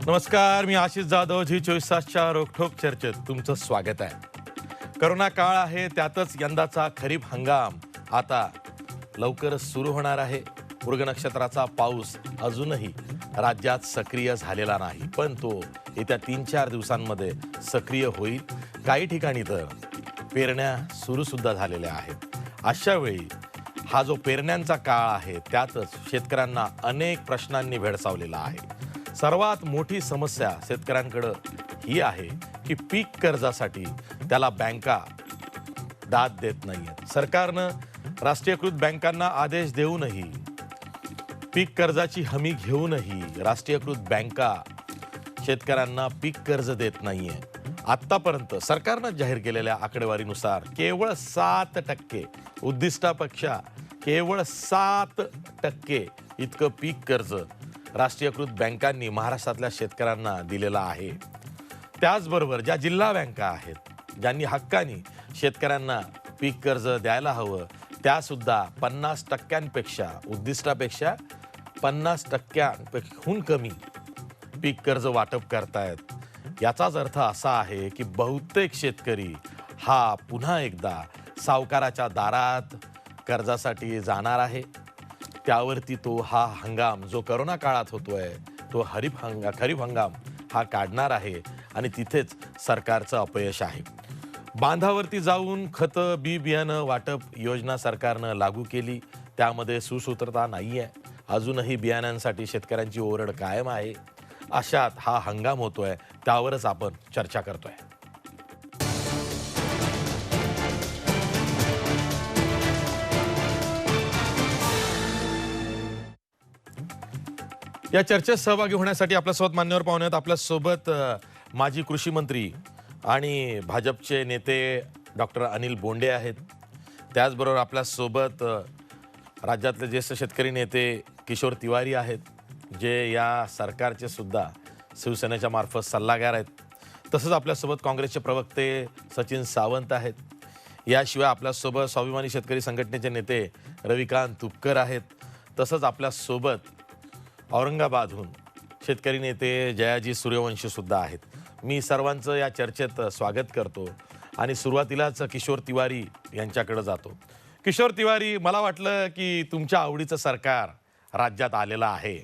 नमस्कार, मी आशिष जाधव. झी 24 तासच्या रोखोक चर्चेत तुमचं स्वागत आहे. करोना काळ आहे, त्यातच यंदाचा खरीप हंगाम आता लवकरच सुरू होणार आहे. मृग नक्षत्राचा पाऊस अजूनही राज्यात सक्रिय झालेला नाही, पण तो येत्या 3-4 दिवसांमध्ये सक्रिय होईल. काही ठिकाणी तर पेरण्या सुरू सुद्धा झालेल्या आहेत. अशा वेळी हा जो पेरण्यांचा काळ आहे, त्यातच शेतकऱ्यांना अनेक प्रश्नांनी भेडसावलेला आहे. सर्वात मोठी समस्या शेतकऱ्यांकडे ही आहे की पीक कर्जासाठी त्याला बँका दाद देत नाहीयेत. सरकारनं राष्ट्रीयकृत बँकांना आदेश देऊनही, पीक कर्जाची हमी घेऊनही राष्ट्रीयकृत बँका शेतकऱ्यांना पीक कर्ज देत नाहीये. आतापर्यंत सरकारनं जाहीर केलेल्या आकडेवारीनुसार केवळ 7% उद्दिष्टापेक्षा केवळ 7% इतकं पीक कर्ज राष्ट्रीयकृत बँकांनी महाराष्ट्रातल्या शेतकऱ्यांना दिलेला आहे. त्याचबरोबर ज्या जिल्हा बँका आहेत, ज्यांनी हक्कानी शेतकऱ्यांना पीक कर्ज द्यायला हवं, त्यासुद्धा 50%पेक्षा उद्दिष्टापेक्षा 50%हून कमी पीक कर्ज वाटप करतायत. याचाच अर्थ असा आहे की बहुतेक शेतकरी हा पुन्हा एकदा सावकाराच्या दारात कर्जासाठी जाणार आहे. त्यावरती तो हा हंगाम जो करोना काळात होतोय, तो खरीप हंगाम हा काढणार आहे आणि तिथेच सरकारचं अपयश आहे. बांधावरती जाऊन खतं, बी बियाणं वाटप योजना सरकारनं लागू केली, त्यामध्ये सुसूत्रता नाही आहे. अजूनही बियाण्यांसाठी शेतकऱ्यांची ओरड कायम आहे. अशात हा हंगाम होतोय, त्यावरच आपण चर्चा करतोय. या चर्चेत सहभागी होण्यासाठी आपल्यासोबत मान्यवर पाहुणे आहेत. आपल्यासोबत माजी कृषी मंत्री आणि भाजपचे नेते डॉक्टर अनिल बोंडे आहेत. त्याचबरोबर आपल्यासोबत राज्यातले ज्येष्ठ शेतकरी नेते किशोर तिवारी आहेत, जे या सरकारचे सुद्धा शिवसेनेच्या मार्फत सल्लागार आहेत. तसंच आपल्यासोबत काँग्रेसचे प्रवक्ते सचिन सावंत आहेत. याशिवाय आपल्यासोबत स्वाभिमानी शेतकरी संघटनेचे नेते रविकांत तुपकर आहेत. तसंच आपल्यासोबत औरंगाबादहून शेतकरी नेते जयाजी सूर्यवंशी सुद्धा आहेत. मी सर्वांचं या चर्चेत स्वागत करतो आणि सुरुवातीलाच किशोर तिवारी यांच्याकडे जातो. किशोर तिवारी, मला वाटलं की तुमच्या आवडीचं सरकार राज्यात आलेलं आहे.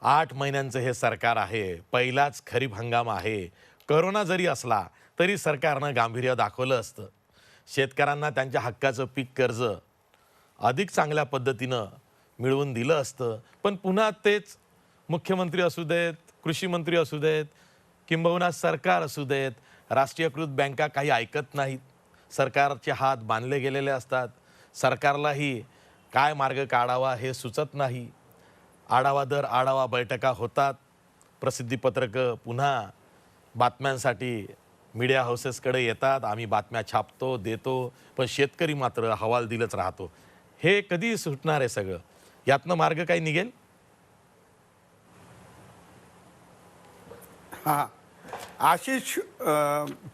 8 महिन्यांचं हे सरकार आहे. पहिलाच खरीप हंगाम आहे. करोना जरी असला तरी सरकारनं गांभीर्य दाखवलं असतं. शेतकऱ्यांना त्यांच्या हक्काचं पीक कर्ज अधिक चांगल्या पद्धतीनं मिळवून दिलं असतं. पण पुन्हा तेच मुख्यमंत्री असू देत, कृषी मंत्री असू देत, किंबहुना सरकार असू देत, राष्ट्रीयकृत बँका काही ऐकत नाहीत. सरकारचे हात बांधले गेलेले असतात. सरकारलाही काय मार्ग काढावा हे सुचत नाही. आढावा दर आढावा बैठका होतात. प्रसिद्धीपत्रकं पुन्हा बातम्यांसाठी मीडिया हाऊसेसकडे येतात. आम्ही बातम्या छापतो, देतो, पण शेतकरी मात्र हवाल दिलंच राहतो. हे कधी सुटणार आहे सगळं? यातनं मार्ग काही निघेल? हां, आशिष,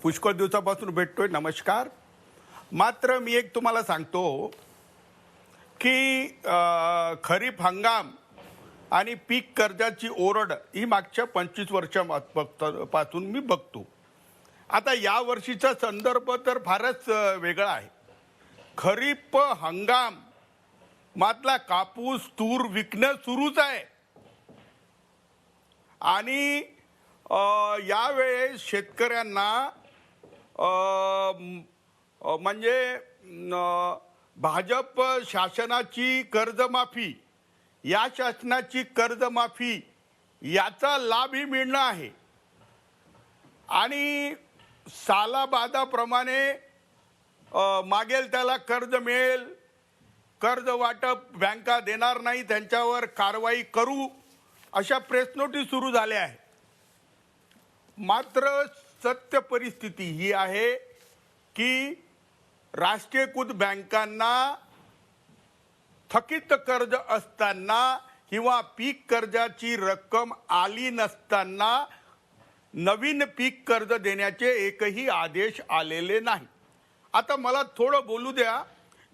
पुष्कळ दिवसापासून भेटतोय. नमस्कार. मात्र मी एक तुम्हाला सांगतो की खरीप हंगाम आणि पीक कर्जाची ओरड ही मागच्या 25 वर्षापासून मी बघतो. आता या वर्षीचा संदर्भ तर फारच वेगळा आहे. खरीप हंगाम मातला कापूस, तूर विकणं सुरूच आहे आणि यावेळेस शेतकऱ्यांना म्हणजे भाजप शासनाची कर्जमाफी, या शासनाची कर्जमाफी याचा लाभही मिळणं आहे आणि सालाबादाप्रमाणे मागेल त्याला कर्ज मिळेल, कर्ज वाटप बँका देणार नाही, त्यांच्यावर कारवाई करू, अशा प्रेस नोटीस सुरू झाल्या आहेत. मात्र सत्य परिस्थिती ही आहे की राष्ट्रीयकृत बँकांना थकीत कर्ज असताना किंवा पीक कर्जाची रक्कम आली नसताना नवीन पीक कर्ज देण्याचे एकही आदेश आलेले नाही. आता मला थोडं बोलू द्या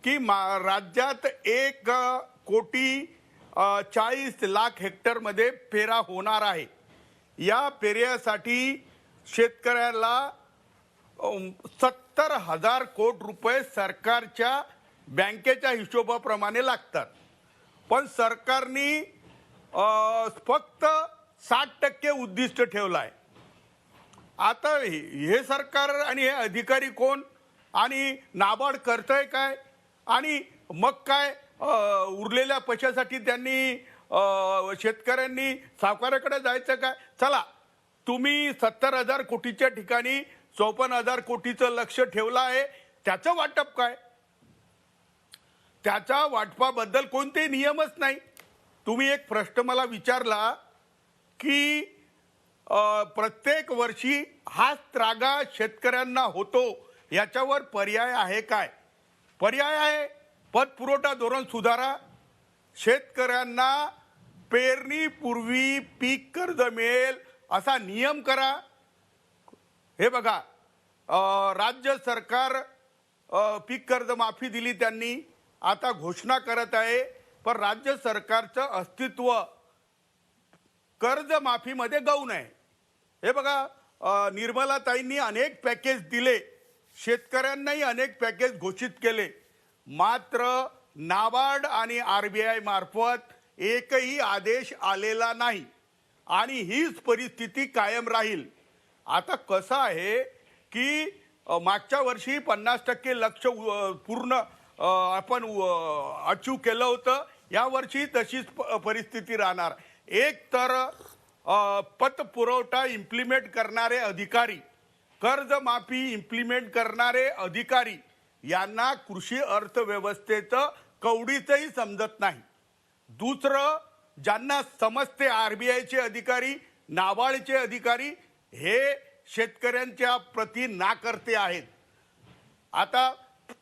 की राज्यात 1,40,00,000 हेक्टरमध्ये पेरा होणार आहे. या पेऱ्यासाठी शेतकऱ्याला 70,000 कोटी रुपये सरकारच्या बँकेच्या हिशोबाप्रमाणे लागतात. पण सरकारने फक्त 60% उद्दिष्ट ठेवलं आहे. आता हे सरकार आणि हे अधिकारी कोण आणि नाबार्ड करतंय काय आणि मग काय उरलेल्या पैशासाठी त्यांनी शेतकऱ्यांनी सावकाराकडे जायचं काय? चला, तुम्ही 70,000 कोटीच्या ठिकाणी 54,000 कोटीचं लक्ष ठेवलं आहे. त्याचं वाटप काय? त्याच्या वाटपाबद्दल कोणतेही नियमच नाही. तुम्ही एक प्रश्न मला विचारला की प्रत्येक वर्षी हाच त्रागा शेतकऱ्यांना होतो, याच्यावर पर्याय आहे काय? पर्याय आहे, पतपुरवठा धोरण सुधारा, शेतकऱ्यांना पेरणीपूर्वी पीक कर्ज मिळेल असा नियम करा. हे बघा, राज्य सरकार पीक कर्ज माफी दिली त्यांनी, आता घोषणा करत आहे, पण राज्य सरकारचं अस्तित्व कर्जमाफीमध्ये गौण आहे. हे बघा, निर्मलाताईंनी अनेक पॅकेज दिले, शेतकऱ्यांनाही अनेक पॅकेज घोषित केले, मात्र नाबार्ड आणि RBI मार्फत एकही आदेश आलेला नाही आणि हीच परिस्थिती कायम राहील. आता कसं आहे की मागच्या वर्षी 50% लक्ष्य पूर्ण आपण अचीव केलं होतं. यावर्षी तशीच परिस्थिती राहणार. एक तर पतपुरवठा इम्प्लिमेंट करणारे अधिकारी, कर्जमाफी इम्प्लिमेंट करणारे अधिकारी यांना कृषी अर्थव्यवस्थेचं कवडीचंही समजत नाही. दुसरं, ज्यांना समजते RBIचे अधिकारी, नाबार्डचे अधिकारी हे शेतकऱ्यांच्या प्रती नाकर्ते आहेत. आता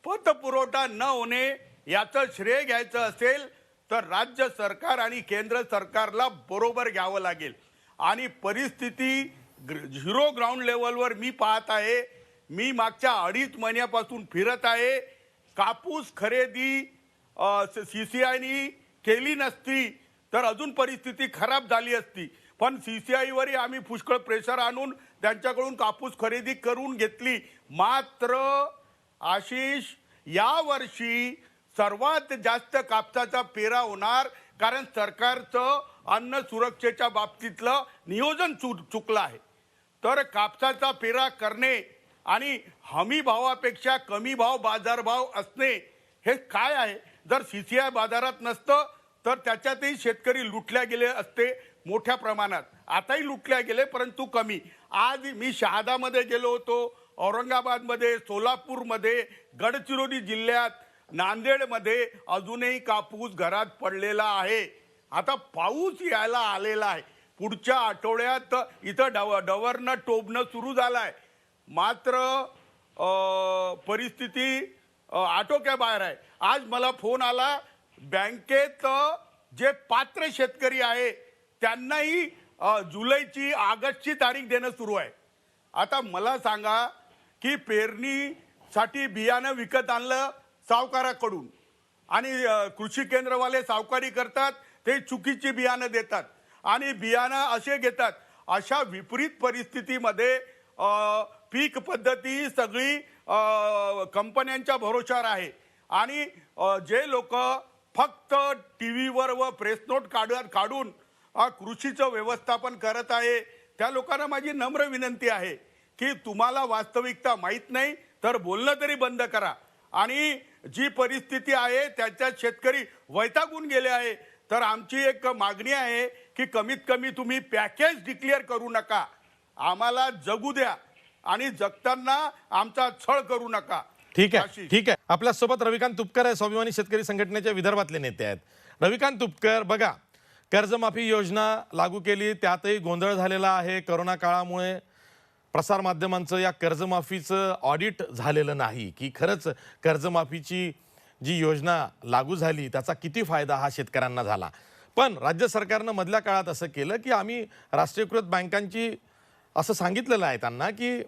पतपुरवठा न होणे याचं श्रेय घ्यायचं असेल तर राज्य सरकार आणि केंद्र सरकारला बरोबर घ्यावं लागेल. आणि परिस्थिती झिरो ग्राउंड लेवलवर मी पाहत आहे. मी मागच्या 2.5 महिन्यापासून फिरत आहे. कापूस खरेदी CCIने केली नसती तर अजून परिस्थिती खराब झाली असती, पण CCIवरही आम्ही पुष्कळ प्रेशर आणून त्यांच्याकडून कापूस खरेदी करून घेतली. मात्र आशिष, यावर्षी सर्वात जास्त कापसाचा पेरा होणार, कारण सरकारचं अन्न सुरक्षेच्या बाबतीतलं नियोजन चुकलं आहे. तर कापसाचा पेरा करणे आणि हमी भावापेक्षा कमी भाव बाजारभाव असणे हे काय आहे? जर CCI बाजारात नसतं तर त्याच्यातही शेतकरी लुटल्या गेले असते मोठ्या प्रमाणात. आताही लुटल्या गेले, परंतु कमी. आज मी शहादामध्ये गेलो होतो, औरंगाबादमध्ये, सोलापूरमध्ये, गडचिरोली जिल्ह्यात, नांदेडमध्ये अजूनही कापूस घरात पडलेला आहे. आता पाऊस यायला आलेला आहे. पुढच्या आठवड्यात इथं डवरनं टोबणं सुरू झालं आहे. मात्र परिस्थिती आटोक्याबाहेर आहे. आज मला फोन आला, बँकेत जे पात्र शेतकरी आहे त्यांनाही जुलैची, ऑगस्टची तारीख देणं सुरू आहे. आता मला सांगा की पेरणीसाठी बियाणं विकत आणलं सावकाराकडून आणि कृषी केंद्रवाले सावकारी करतात, ते चुकीची बियाणं देतात आणि बियाणं असे घेतात. अशा विपरीत परिस्थितीमध्ये पीक पद्धती सगळी कंपन्यांच्या भरोशावर आहे आणि जे लोक फक्त टीव्हीवर व प्रेस नोट काढून कृषीचं व्यवस्थापन करत आहे, त्या लोकांना माझी नम्र विनंती आहे की तुम्हाला वास्तविकता माहीत नाही तर बोलणं तरी बंद करा. आणि जी परिस्थिती आहे त्याच्यात शेतकरी वैतागून गेले आहे. तर आमची एक मागणी आहे की कमीत कमी तुम्ही पॅकेज डिक्लेअर करू नका, आम्हाला जगू द्या आणि जगताना आमचा छळ करू नका. ठीक आहे, ठीक आहे. आपल्यासोबत रविकांत तुपकर आहे, स्वाभिमानी शेतकरी संघटनेच्या विदर्भातले नेते आहेत. रविकांत तुपकर, बघा, कर्जमाफी योजना लागू केली, त्यातही गोंधळ झालेला आहे. कोरोना काळामुळे प्रसारमाध्यमांचं या कर्जमाफीचं ऑडिट झालेलं नाही की खरंच कर्जमाफीची जी योजना लागू झाली त्याचा किती फायदा हा शेतकऱ्यांना झाला. पण राज्य सरकारनं मधल्या काळात असं केलं की आम्ही राष्ट्रीयकृत बँकांची असं सांगितलेलं आहे त्यांना की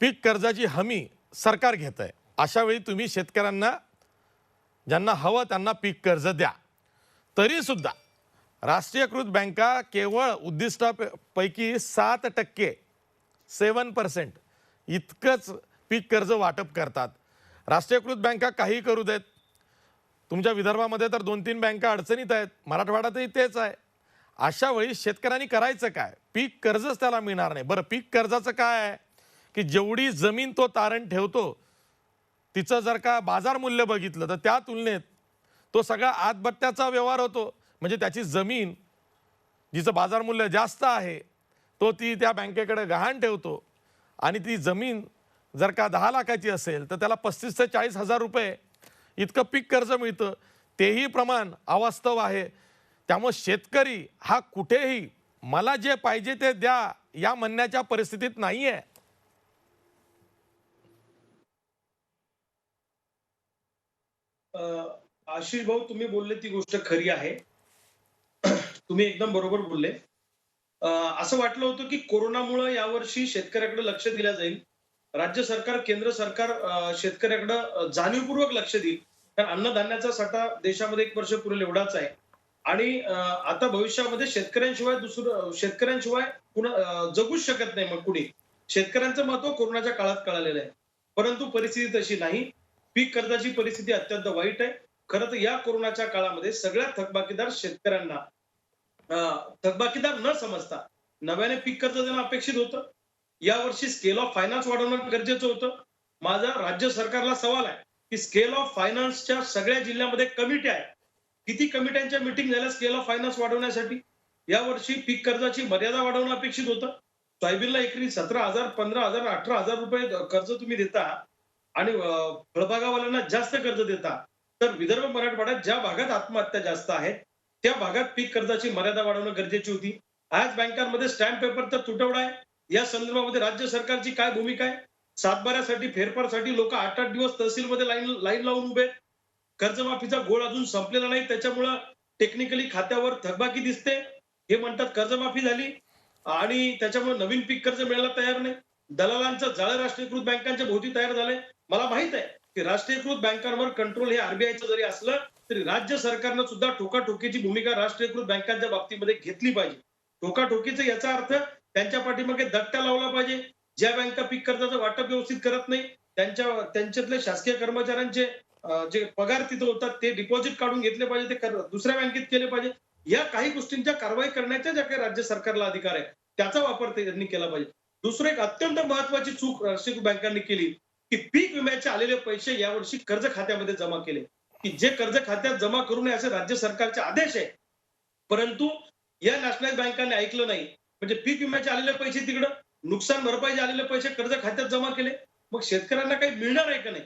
पीक कर्जाची हमी सरकार घेत आहे, अशा वेळी तुम्ही शेतकऱ्यांना ज्यांना हवं त्यांना पीक कर्ज द्या. तरीसुद्धा राष्ट्रीयकृत बँका केवळ उद्दिष्टापैकी 7%, 7% इतकंच पीक कर्ज वाटप करतात. राष्ट्रीयकृत बँका काही करू देत. तुमच्या विदर्भामध्ये तर 2-3 बँका अडचणीत आहेत, मराठवाड्यातही तेच आहे. अशा वेळी शेतकऱ्यांनी करायचं काय? पीक कर्जच त्याला मिळणार नाही. बरं, पीक कर्जाचं काय आहे की जेवढी जमीन तो तारण ठेवतो तिचं जर का बाजार मूल्य बघितलं तर त्या तुलनेत तो सगळा आतबट्ट्याचा व्यवहार होतो. म्हणजे त्याची जमीन जिचं बाजार मूल्य जास्त आहे तो ती त्या बँकेकडे गहाण ठेवतो आणि ती जमीन जर का 10 लाखाची असेल तर त्याला 35 ते 40 हजार रुपये इतकं पीक कर्ज मिळतं. तेही प्रमाण अवास्तव आहे. त्यामुळे शेतकरी हा कुठेही मला जे पाहिजे ते द्या या म्हणण्याच्या परिस्थितीत नाही आहे. आशिष भाऊ, तुम्ही बोलले ती गोष्ट खरी आहे. तुम्ही एकदम बरोबर बोलले. असं वाटलं होतं की कोरोनामुळे यावर्षी शेतकऱ्याकडे लक्ष दिलं जाईल. राज्य सरकार, केंद्र सरकार शेतकऱ्याकडे जाणीवपूर्वक लक्ष देईल. कारण अन्नधान्याचा साठा देशामध्ये 1 वर्ष पुरेल एवढाच आहे. आणि आता भविष्यामध्ये शेतकऱ्यांशिवाय जगूच शकत नाही मग कुणी. शेतकऱ्यांचं महत्व कोरोनाच्या काळात कळालेलं आहे. परंतु परिस्थिती तशी नाही. पीक कर्जाची परिस्थिती अत्यंत वाईट आहे. खरं तर या कोरोनाच्या काळामध्ये सगळ्या थकबाकीदार शेतकऱ्यांना थकबाकीदार न समजता नव्याने पीक कर्ज देणं अपेक्षित होतं. यावर्षी स्केल ऑफ फायनान्स वाढवणं गरजेचं होतं. माझा राज्य सरकारला सवाल आहे की स्केल ऑफ फायनान्सच्या सगळ्या जिल्ह्यामध्ये कमिटी आहे. किती कमिट्यांच्या मीटिंग झाल्या स्केल ऑफ फायनान्स वाढवण्यासाठी? यावर्षी पीक कर्जाची मर्यादा वाढवणं अपेक्षित होतं. सोयाबीनला एकरी 17,000, 15,000, 18,000 रुपये कर्ज तुम्ही देता आणि फळबागावाल्यांना जास्त कर्ज देता. तर विदर्भ मराठवाड्यात ज्या भागात आत्महत्या जास्त आहेत त्या भागात पीक कर्जाची मर्यादा वाढवणं गरजेची होती. आज बँकांमध्ये स्टॅम्प पेपर तर तुटवडा आहे. या संदर्भामध्ये राज्य सरकारची काय भूमिका आहे? सातबाऱ्यासाठी, फेरफारसाठी लोक 8-8 दिवस तहसीलमध्ये लाईन लावून उभे. कर्जमाफीचा गोळ अजून संपलेला नाही, त्याच्यामुळं टेक्निकली खात्यावर थकबाकी दिसते. हे म्हणतात कर्जमाफी झाली आणि त्याच्यामुळे नवीन पीक कर्ज मिळायला तयार नाही. दलालांचं जाळं राष्ट्रीयकृत बँकांच्या भोवती तयार झालंय. मला माहित आहे की राष्ट्रीयकृत बँकांवर कंट्रोल हे आरबीआयचं जरी असलं तरी राज्य सरकारनं सुद्धा टोकाटोकीची भूमिका राष्ट्रीयकृत बँकांच्या बाबतीमध्ये घेतली पाहिजे. टोकाटोकीचा याचा अर्थ त्यांच्या पाठीमागे दट्टा लावला पाहिजे. ज्या बँका पीक कर्जाचं वाटप व्यवस्थित करत नाही त्यांच्यातले शासकीय कर्मचाऱ्यांचे जे पगार तिथं होतात ते डिपॉझिट काढून घेतले पाहिजे, ते दुसऱ्या बँकेत केले पाहिजे. या काही गोष्टींच्या कारवाई करण्याच्या ज्या काही राज्य सरकारला अधिकार आहे त्याचा वापर त्यांनी केला पाहिजे. दुसरं एक अत्यंत महत्वाची चूक राष्ट्रीय बँकांनी केली की पीक विम्याचे आलेले पैसे यावर्षी कर्ज खात्यामध्ये जमा केले. की जे कर्ज खात्यात जमा करू नये असे राज्य सरकारचे आदेश आहे. परंतु या नॅशनलाइज बँकांनी ऐकलं नाही. म्हणजे पीक विम्याचे आलेले पैसे तिकडं, नुकसान भरपाईचे आलेले पैसे कर्ज खात्यात जमा केले. मग शेतकऱ्यांना काही मिळणार आहे का नाही?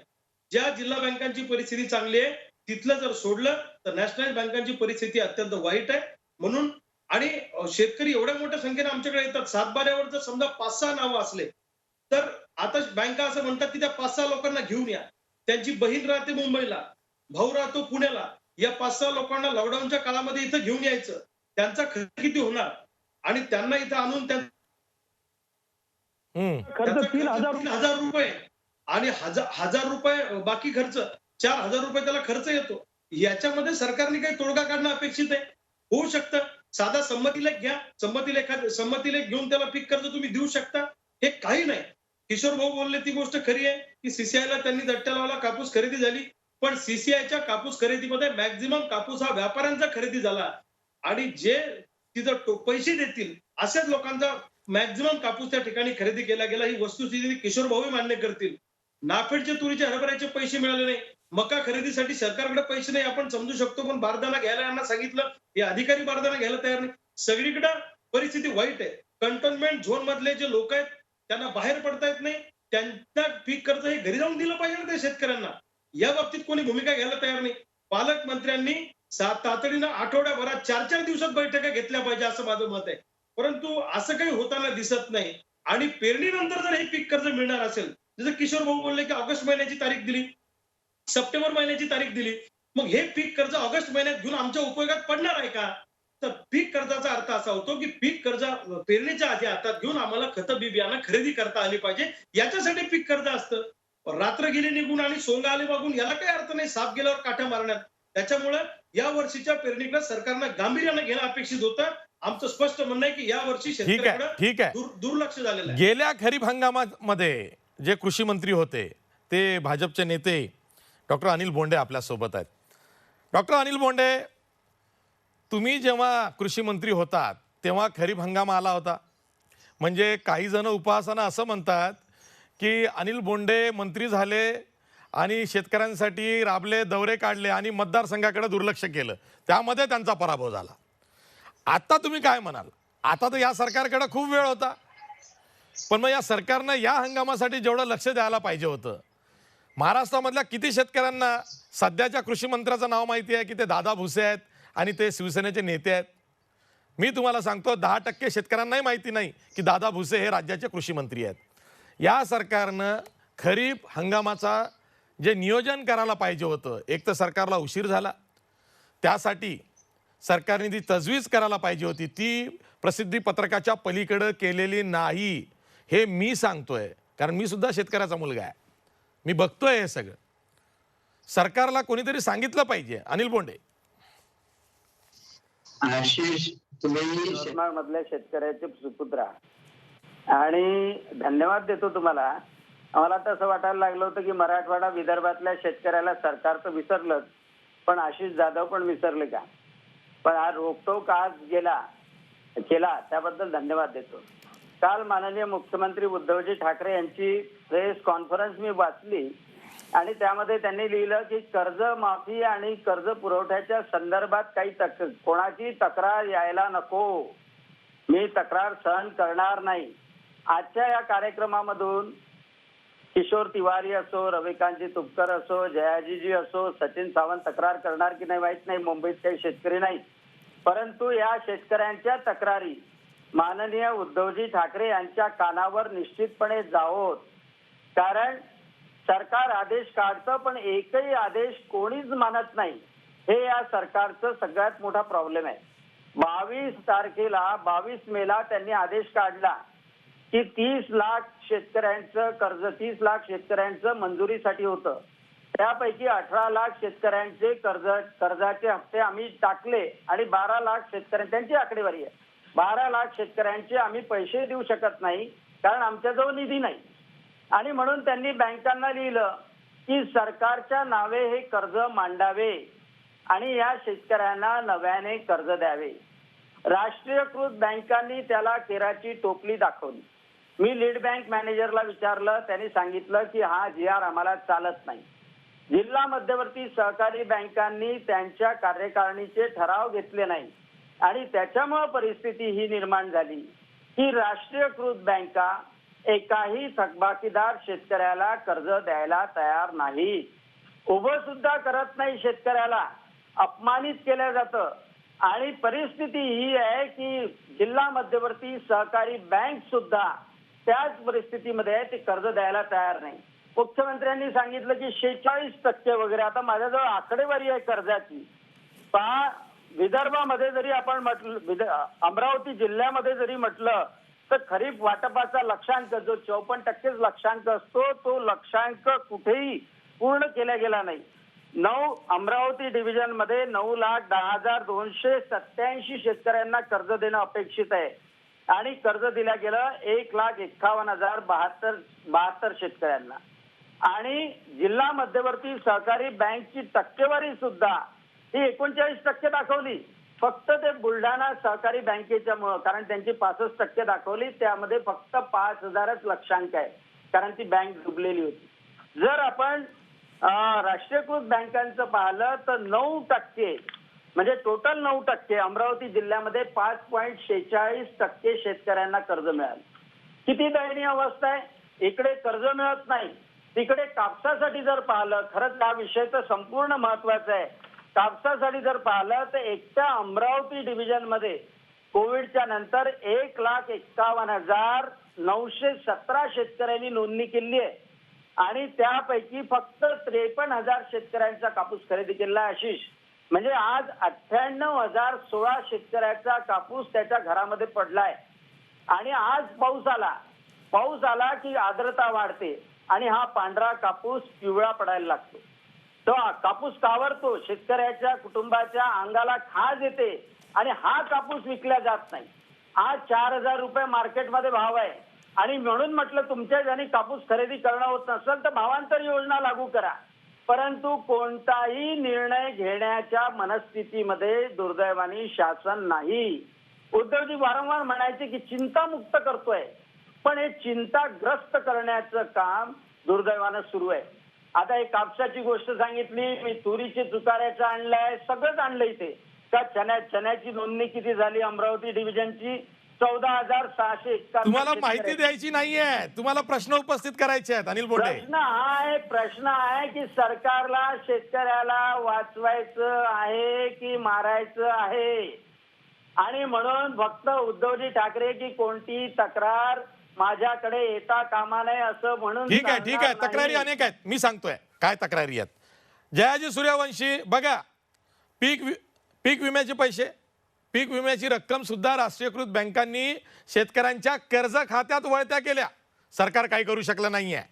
ज्या जिल्हा बँकांची परिस्थिती चांगली आहे तिथलं जर सोडलं तर नॅशनलाइज बँकांची परिस्थिती अत्यंत वाईट आहे. म्हणून आणि शेतकरी एवढ्या मोठ्या संख्येने आमच्याकडे येतात. सातबाऱ्यावर जर समजा 5-6 नावं असले तर आता बँका असं म्हणतात की त्या 5-6 लोकांना घेऊन या. त्यांची बहीण राहते मुंबईला, भाऊ राहतो पुण्याला. या 5-6 लोकांना लॉकडाऊनच्या काळामध्ये इथं घेऊन यायचं. त्यांचा खर्च किती होणार? आणि त्यांना इथं आणून खर्च 3,000 रुपये आणि 1,000 रुपये बाकी खर्च, 4,000 रुपये त्याला खर्च येतो. याच्यामध्ये सरकारने काही तोडगा काढणं अपेक्षित आहे. होऊ शकतं. साधा संमतीलेख घ्या. संमतीलेख घेऊन त्याला पीक कर्ज तुम्ही देऊ शकता. हे काही नाही. किशोर भाऊ बोलले ती गोष्ट खरी आहे की सीसीआयला त्यांनी दट्टा लावला, कापूस खरेदी झाली. पण सीसीआयच्या कापूस खरेदीमध्ये मॅक्झिमम कापूस हा व्यापाऱ्यांचा खरेदी झाला आणि जे तिथं पैसे देतील अशाच लोकांचा मॅक्झिमम कापूस त्या ठिकाणी खरेदी केला गेला. ही वस्तुस्थिती किशोर भाऊ मान्य करतील. नाफेडचे तुरीचे हरभऱ्याचे पैसे मिळाले नाही. मका खरेदीसाठी सरकारकडे पैसे नाही आपण समजू शकतो, पण बारदाना घ्यायला यांना सांगितलं, हे अधिकारी बारदाना घ्यायला तयार नाही. सगळीकडे परिस्थिती वाईट आहे. कंटोनमेंट झोन मधले जे लोक आहेत त्यांना बाहेर पडता येत नाही. त्यांना पीक कर्ज हे घरी जाऊन दिलं पाहिजे ना त्या शेतकऱ्यांना. या बाबतीत कोणी भूमिका घ्यायला तयार नाही. पालकमंत्र्यांनी तातडीनं आठवड्याभरात 4-4 दिवसात बैठका घेतल्या पाहिजे असं माझं मत आहे. परंतु असं काही होताना दिसत नाही. आणि पेरणीनंतर जर हे पीक कर्ज मिळणार असेल, जसं किशोर भाऊ बोलले की ऑगस्ट महिन्याची तारीख दिली, सप्टेंबर महिन्याची तारीख दिली, मग हे पीक कर्ज ऑगस्ट महिन्यात घेऊन आमच्या उपयोगात पडणार आहे का? तर पीक कर्जाचा अर्थ असा होतो की पीक कर्ज पेरणीच्या आधी हातात घेऊन आम्हाला खतं बी बियाणं खरेदी करता आली पाहिजे. याच्यासाठी पीक कर्ज असतं. रात्र गेली निघून आणि सोंग आले बघून याला काही अर्थ नाही. साप गेल्यावर काठ्या मारण्यात. त्याच्यामुळे या वर्षीच्या पेरणीकडे सरकारनं गांभीर्यानं घेणं अपेक्षित होतं. आमचं स्पष्ट म्हणणं आहे की या वर्षी ठीक आहे, शेतकऱ्याकडे ठीक आहे. दुर्लक्ष झालेलं आहे. गेल्या खरीप हंगामामध्ये जे कृषी मंत्री होते ते भाजपचे नेते डॉक्टर अनिल बोंडे आपल्या सोबत आहेत. डॉक्टर अनिल बोंडे, तुम्ही जेव्हा कृषी मंत्री होतात तेव्हा खरीप हंगाम आला होता. म्हणजे काही जण उपहासानं असं म्हणतात की अनिल बोंडे मंत्री झाले आणि शेतकऱ्यांसाठी राबले, दौरे काढले आणि मतदारसंघाकडे दुर्लक्ष केलं, त्यामध्ये त्यांचा पराभव झाला. आता तुम्ही काय म्हणाल? आता तर या सरकारकडे खूप वेळ होता, पण मग या सरकारनं या हंगामासाठी जेवढं लक्ष द्यायला पाहिजे होतं, महाराष्ट्रामधल्या किती शेतकऱ्यांना सध्याच्या कृषी मंत्र्याचं नाव माहिती आहे की ते दादा भुसे आहेत आणि ते शिवसेनेचे नेते आहेत? मी तुम्हाला सांगतो 10% शेतकऱ्यांनाही माहिती नाही की दादा भुसे हे राज्याचे कृषी मंत्री आहेत. या सरकारनं खरीप हंगामाचा जे नियोजन करायला पाहिजे होतं, एक तर सरकारला उशीर झाला, त्यासाठी सरकारने ती तजवीज करायला पाहिजे होती, ती प्रसिद्धी पत्रकाच्या पलीकडे केलेली नाही. हे मी सांगतोय, कारण मी सुद्धा शेतकऱ्याचा मुलगा आहे, मी बघतोय हे सगळं. सरकारला कोणीतरी सांगितलं पाहिजे. अनिल बोंडे. आशिष, तुम्ही मधल्या शेतकऱ्याचे सुपुत्र आणि धन्यवाद देतो तुम्हाला. आम्हाला तसं वाटायला लागलं होतं की मराठवाडा विदर्भातल्या शेतकऱ्याला सरकारचं विसरलं, पण आशिष जाधव पण विसरले का? पण हा रोकटोक आज केला त्याबद्दल धन्यवाद देतो. काल माननीय मुख्यमंत्री उद्धवजी ठाकरे यांची प्रेस कॉन्फरन्स मी वाचली आणि त्यामध्ये त्यांनी लिहिलं की कर्जमाफी आणि कर्ज पुरवठ्याच्या संदर्भात काही कोणाची तक्रार यायला नको, मी तक्रार सहन करणार नाही. आजच्या या कार्यक्रमामधून किशोर तिवारी असो, रविकांतजी तुपकर असो, जयाजीजी असो, सचिन सावंत तक्रार करणार की नाही माहित नाही, मुंबईत काही शेतकरी नाही, परंतु या शेतकऱ्यांच्या तक्रारी माननीय उद्धवजी ठाकरे यांच्या कानावर निश्चितपणे जावोत. कारण सरकार आदेश काढतं पण एकही आदेश कोणीच मानत नाही. हे या सरकारचं सगळ्यात मोठा प्रॉब्लेम आहे. 22 मेला त्यांनी आदेश काढला की 30 लाख शेतकऱ्यांचं कर्ज, 30 लाख शेतकऱ्यांचं मंजुरीसाठी होतं. त्यापैकी 18 लाख शेतकऱ्यांचे कर्जाचे हप्ते आम्ही टाकले आणि 12 लाख त्यांची आकडेवारी आहे, 12 लाख शेतकऱ्यांचे आम्ही पैसे देऊ शकत नाही कारण आमच्याजवळ निधी नाही. आणि म्हणून त्यांनी बँकांना लिहिलं की सरकारच्या नावे हे कर्ज मांडावे आणि या शेतकऱ्यांना नव्याने कर्ज द्यावे. राष्ट्रीयकृत बँकांनी त्याला केराची टोपली दाखवली. मी लीड बँक मॅनेजरला विचारलं, त्यांनी सांगितलं की हा GR आम्हाला चालत नाही. जिल्हा मध्यवर्ती सहकारी बँकांनी त्यांच्या कार्यकारिणीचे ठराव घेतले नाही आणि त्याच्यामुळे परिस्थिती ही निर्माण झाली की राष्ट्रीयकृत बँका एकाही थकबाकीदार शेतकऱ्याला कर्ज द्यायला तयार नाही, उभं सुद्धा करत नाही, शेतकऱ्याला अपमानित केलं जातं. आणि परिस्थिती ही आहे की जिल्हा मध्यवर्ती सहकारी बँक सुद्धा त्याच परिस्थितीमध्ये आहे, ते कर्ज द्यायला तयार नाही. मुख्यमंत्र्यांनी सांगितलं की 46% वगैरे, आता माझ्याजवळ आकडेवारी आहे कर्जाची. विदर्भामध्ये जरी आपण म्हटलं, अमरावती जिल्ह्यामध्ये जरी म्हटलं तर खरीप वाटपाचा लक्षांक जो 54% लक्षांक असतो, तो लक्षांक कुठेही पूर्ण केला गेला नाही. अमरावती डिव्हिजन मध्ये 9,10,287 शेतकऱ्यांना कर्ज देणं अपेक्षित आहे आणि कर्ज दिल्या गेलं 1,51,072 शेतकऱ्यांना. आणि जिल्हा मध्यवर्ती सहकारी बँकची टक्केवारी सुद्धा ही 39% दाखवली. फक्त ते बुलढाणा सहकारी बँकेच्या मुळे, कारण त्यांची 65% दाखवली, त्यामध्ये फक्त 5,000च लक्षांक आहे कारण ती बँक डुबलेली होती. जर आपण राष्ट्रीयकृत बँकांचं पाहिलं तर 9%, म्हणजे टोटल 9%, अमरावती जिल्ह्यामध्ये 5.46% शेतकऱ्यांना कर्ज मिळालं. किती दयनीय अवस्था आहे. इकडे कर्ज मिळत नाही, तिकडे कापसासाठी जर पाहिलं, खरंच हा विषय तर संपूर्ण महत्वाचा आहे. कापसासाठी जर पाहिलं तर एकट्या अमरावती डिव्हिजन मध्ये कोविडच्या नंतर 1,51,917 शेतकऱ्यांनी नोंदणी केली आहे आणि त्यापैकी फक्त 53,000 शेतकऱ्यांचा कापूस खरेदी केला आहे. आशिष, म्हणजे आज 98,016 शेतकऱ्याचा कापूस त्याच्या घरामध्ये पडलाय. आणि आज पाऊस आला की आर्द्रता वाढते आणि हा पांढरा कापूस पिवळा पडायला लागतो. तो कापूस कावरतो, शेतकऱ्याच्या कुटुंबाच्या अंगाला खाज येते आणि हा कापूस विकला जात नाही. आज 4,000 रुपये मार्केटमध्ये भाव आहे आणि म्हणून म्हटलं तुमच्या ज्यांनी कापूस खरेदी करणं होत नसेल तर भावांतर योजना लागू करा. परंतु कोणताही निर्णय घेण्याच्या मनस्थितीमध्ये दुर्दैवाने शासन नाही. उद्धवजी वारंवार म्हणायचे की चिंतामुक्त करतोय, पण हे चिंताग्रस्त करण्याचं काम दुर्दैवानं सुरू आहे. आता एक कापसाची गोष्ट सांगितली, मी तुरीचे चुकाऱ्याचं आणलंय, सगळंच आणलं इथे. का चण्याची नोंदणी किती झाली अमरावती डिव्हिजनची? 14,651. तुम्हाला माहिती द्यायची नाहीये, तुम्हाला प्रश्न उपस्थित करायचे आहेत अनिल बोंडे. प्रश्न आहे की सरकारला शेतकऱ्याला वाचवायचं आहे की मारायचं आहे. आणि म्हणून फक्त उद्धवजी ठाकरे की कोणती तक्रार माझ्याकडे येता कामा नये असं म्हणून. ठीक आहे, तक्रारी अनेक आहेत, मी सांगतोय काय तक्रारी आहेत. जयाजी सूर्यवंशी बघा, पीक विम्याचे पैसे, पीक विम्याची रक्कम सुद्धा राष्ट्रीयकृत बँकांनी शेतकऱ्यांच्या कर्ज खात्यात वळत्या केल्या. सरकार काही करू शकलं नाहीये.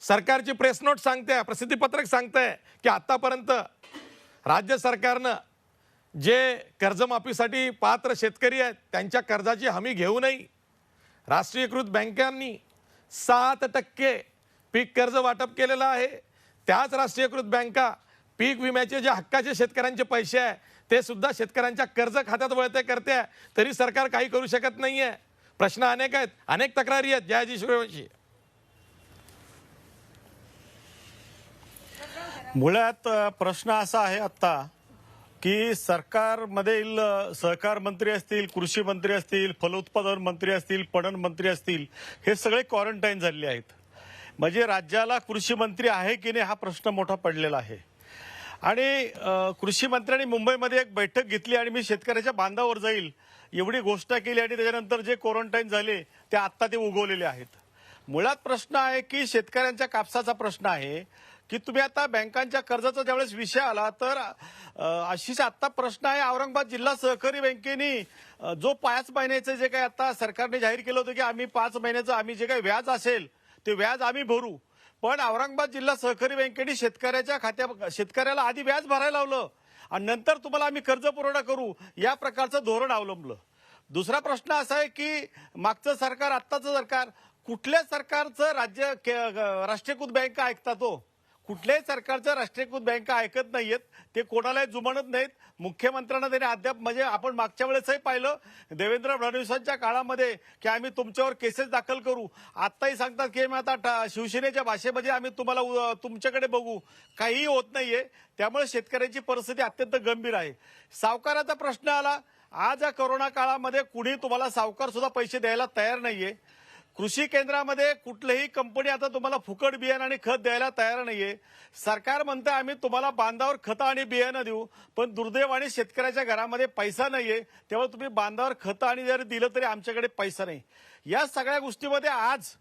सरकारची प्रेस नोट सांगते, प्रसिद्धीपत्रक सांगते की आतापर्यंत राज्य सरकारनं जे कर्जमाफीसाठी पात्र शेतकरी आहेत त्यांच्या कर्जाची हमी घेऊनही राष्ट्रीयकृत बँकांनी 7% पीक कर्ज वाटप केलेलं आहे. त्याच राष्ट्रीयकृत बँका पीक विम्याचे जे हक्काचे शेतकऱ्यांचे पैसे आहे ते सुद्धा शेतकऱ्यांच्या कर्ज खात्यात वळते करते, तरी सरकार काही करू शकत नाहीये. प्रश्न अनेक आहेत, अनेक तक्रारी आहेत. जयाजी सूर्यवंशी, मुळात प्रश्न असा आहे आता की सरकारमधील सहकार मंत्री असतील, कृषी मंत्री असतील, फलोत्पादन मंत्री असतील, पणन मंत्री असतील, हे सगळे क्वारंटाईन झालेले आहेत. म्हणजे राज्याला कृषी मंत्री आहे की नाही हा प्रश्न मोठा पडलेला आहे. आणि कृषी मंत्र्यांनी मुंबईमध्ये एक बैठक घेतली आणि मी शेतकऱ्याच्या बांधावर जाईल एवढी घोषणा केली आणि त्याच्यानंतर जे क्वारंटाईन झाले ते आत्ता ते उगवलेले आहेत. मुळात प्रश्न आहे की शेतकऱ्यांच्या कापसाचा प्रश्न आहे की तुम्ही आता बँकांच्या कर्जाचा ज्यावेळेस विषय आला तर अशीच आता प्रश्न आहे. औरंगाबाद जिल्हा सहकारी बँकेने जो 5 महिन्याचं जे काही आता सरकारने जाहीर केलं होतं की आम्ही 5 महिन्याचं आम्ही जे काही व्याज असेल ते व्याज आम्ही भरू, पण औरंगाबाद जिल्हा सहकारी बँकेने शेतकऱ्याला आधी व्याज भरायला लावलं आणि नंतर तुम्हाला आम्ही कर्ज पुरवठा करू या प्रकारचं धोरण अवलंबलं. दुसरा प्रश्न असा आहे की मागचं सरकार आत्ताचं सरकार कुठल्या सरकारचं राष्ट्रीयकृत बँका ऐकतात हो? कुठल्याही सरकारचं राष्ट्रीयकृत बँका ऐकत नाहीयेत, ते कोणालाही जुमानत नाहीत. मुख्यमंत्र्यांना त्यांनी अद्याप म्हणजे आपण मागच्या वेळेसही पाहिलं देवेंद्र फडणवीसांच्या काळामध्ये की आम्ही तुमच्यावर केसेस दाखल करू, आत्ताही सांगतात की आम्ही आता शिवसेनेच्या भाषेमध्ये आम्ही तुम्हाला तुमच्याकडे बघू. काहीही होत नाहीये. त्यामुळे शेतकऱ्यांची परिस्थिती अत्यंत गंभीर आहे. सावकाराचा प्रश्न आला. आज या कोरोना काळामध्ये कुणी तुम्हाला सावकार सुद्धा पैसे द्यायला तयार नाहीये. कृषी केंद्रामध्ये कुठलीही कंपनी आता तुम्हाला फुकट बियाणं आणि खत द्यायला तयार नाहीये. सरकार म्हणतं आम्ही तुम्हाला बांधावर खतं आणि बियाणं देऊ, पण दुर्दैवाने शेतकऱ्याच्या घरामध्ये पैसा नाहीये. त्यामुळे तुम्ही बांधावर खतं आणि जरी दिलं तरी आमच्याकडे पैसा नाही. या सगळ्या गोष्टीमध्ये आज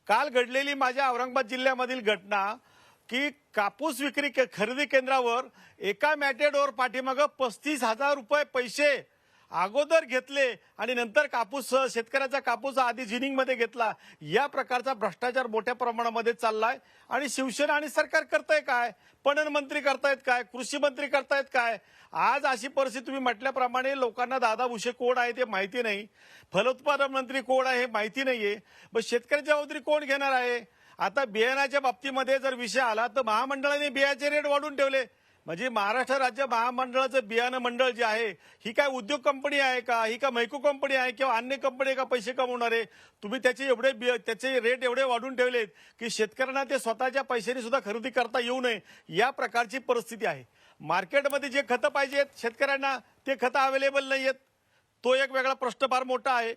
काल घडलेली माझ्या औरंगाबाद जिल्ह्यामधील घटना की कापूस विक्री खरेदी केंद्रावर एका मॅटेडोर पाठीमागं 35,000 रुपये पैसे अगोदर घेतले आणि नंतर कापूस शेतकऱ्याचा कापूस आधी जिनिंगमध्ये घेतला. या प्रकारचा भ्रष्टाचार मोठ्या प्रमाणामध्ये चाललाय. आणि शिवसेना आणि सरकार करताय काय? पणन मंत्री करतायत काय? कृषी मंत्री करतायत काय? आज अशी परिस्थिती तुम्ही म्हटल्याप्रमाणे लोकांना दादा भुसे कोण आहे ते माहिती नाही, फलोत्पादन मंत्री कोण आहे हे माहिती नाहीये, मग शेतकऱ्याची जबाबदारी कोण घेणार आहे? आता बियाणाच्या बाबतीमध्ये जर विषय आला तर महामंडळाने बियाचे रेट वाढवून ठेवले. म्हणजे महाराष्ट्र राज्य महामंडळाचं बियाणं मंडळ जे आहे ही काय उद्योग कंपनी आहे का? ही का मैको कंपनी आहे किंवा अन्य कंपनी का पैसे कमवणार आहे? तुम्ही त्याचे रेट एवढे वाढवून ठेवलेत की शेतकऱ्यांना ते स्वतःच्या पैशाने सुद्धा खरेदी करता येऊ नये या प्रकारची परिस्थिती आहे. मार्केटमध्ये जे खतं पाहिजेत शेतकऱ्यांना ते खतं अवेलेबल नाहीयेत. तो एक वेगळा प्रश्न फार मोठा आहे.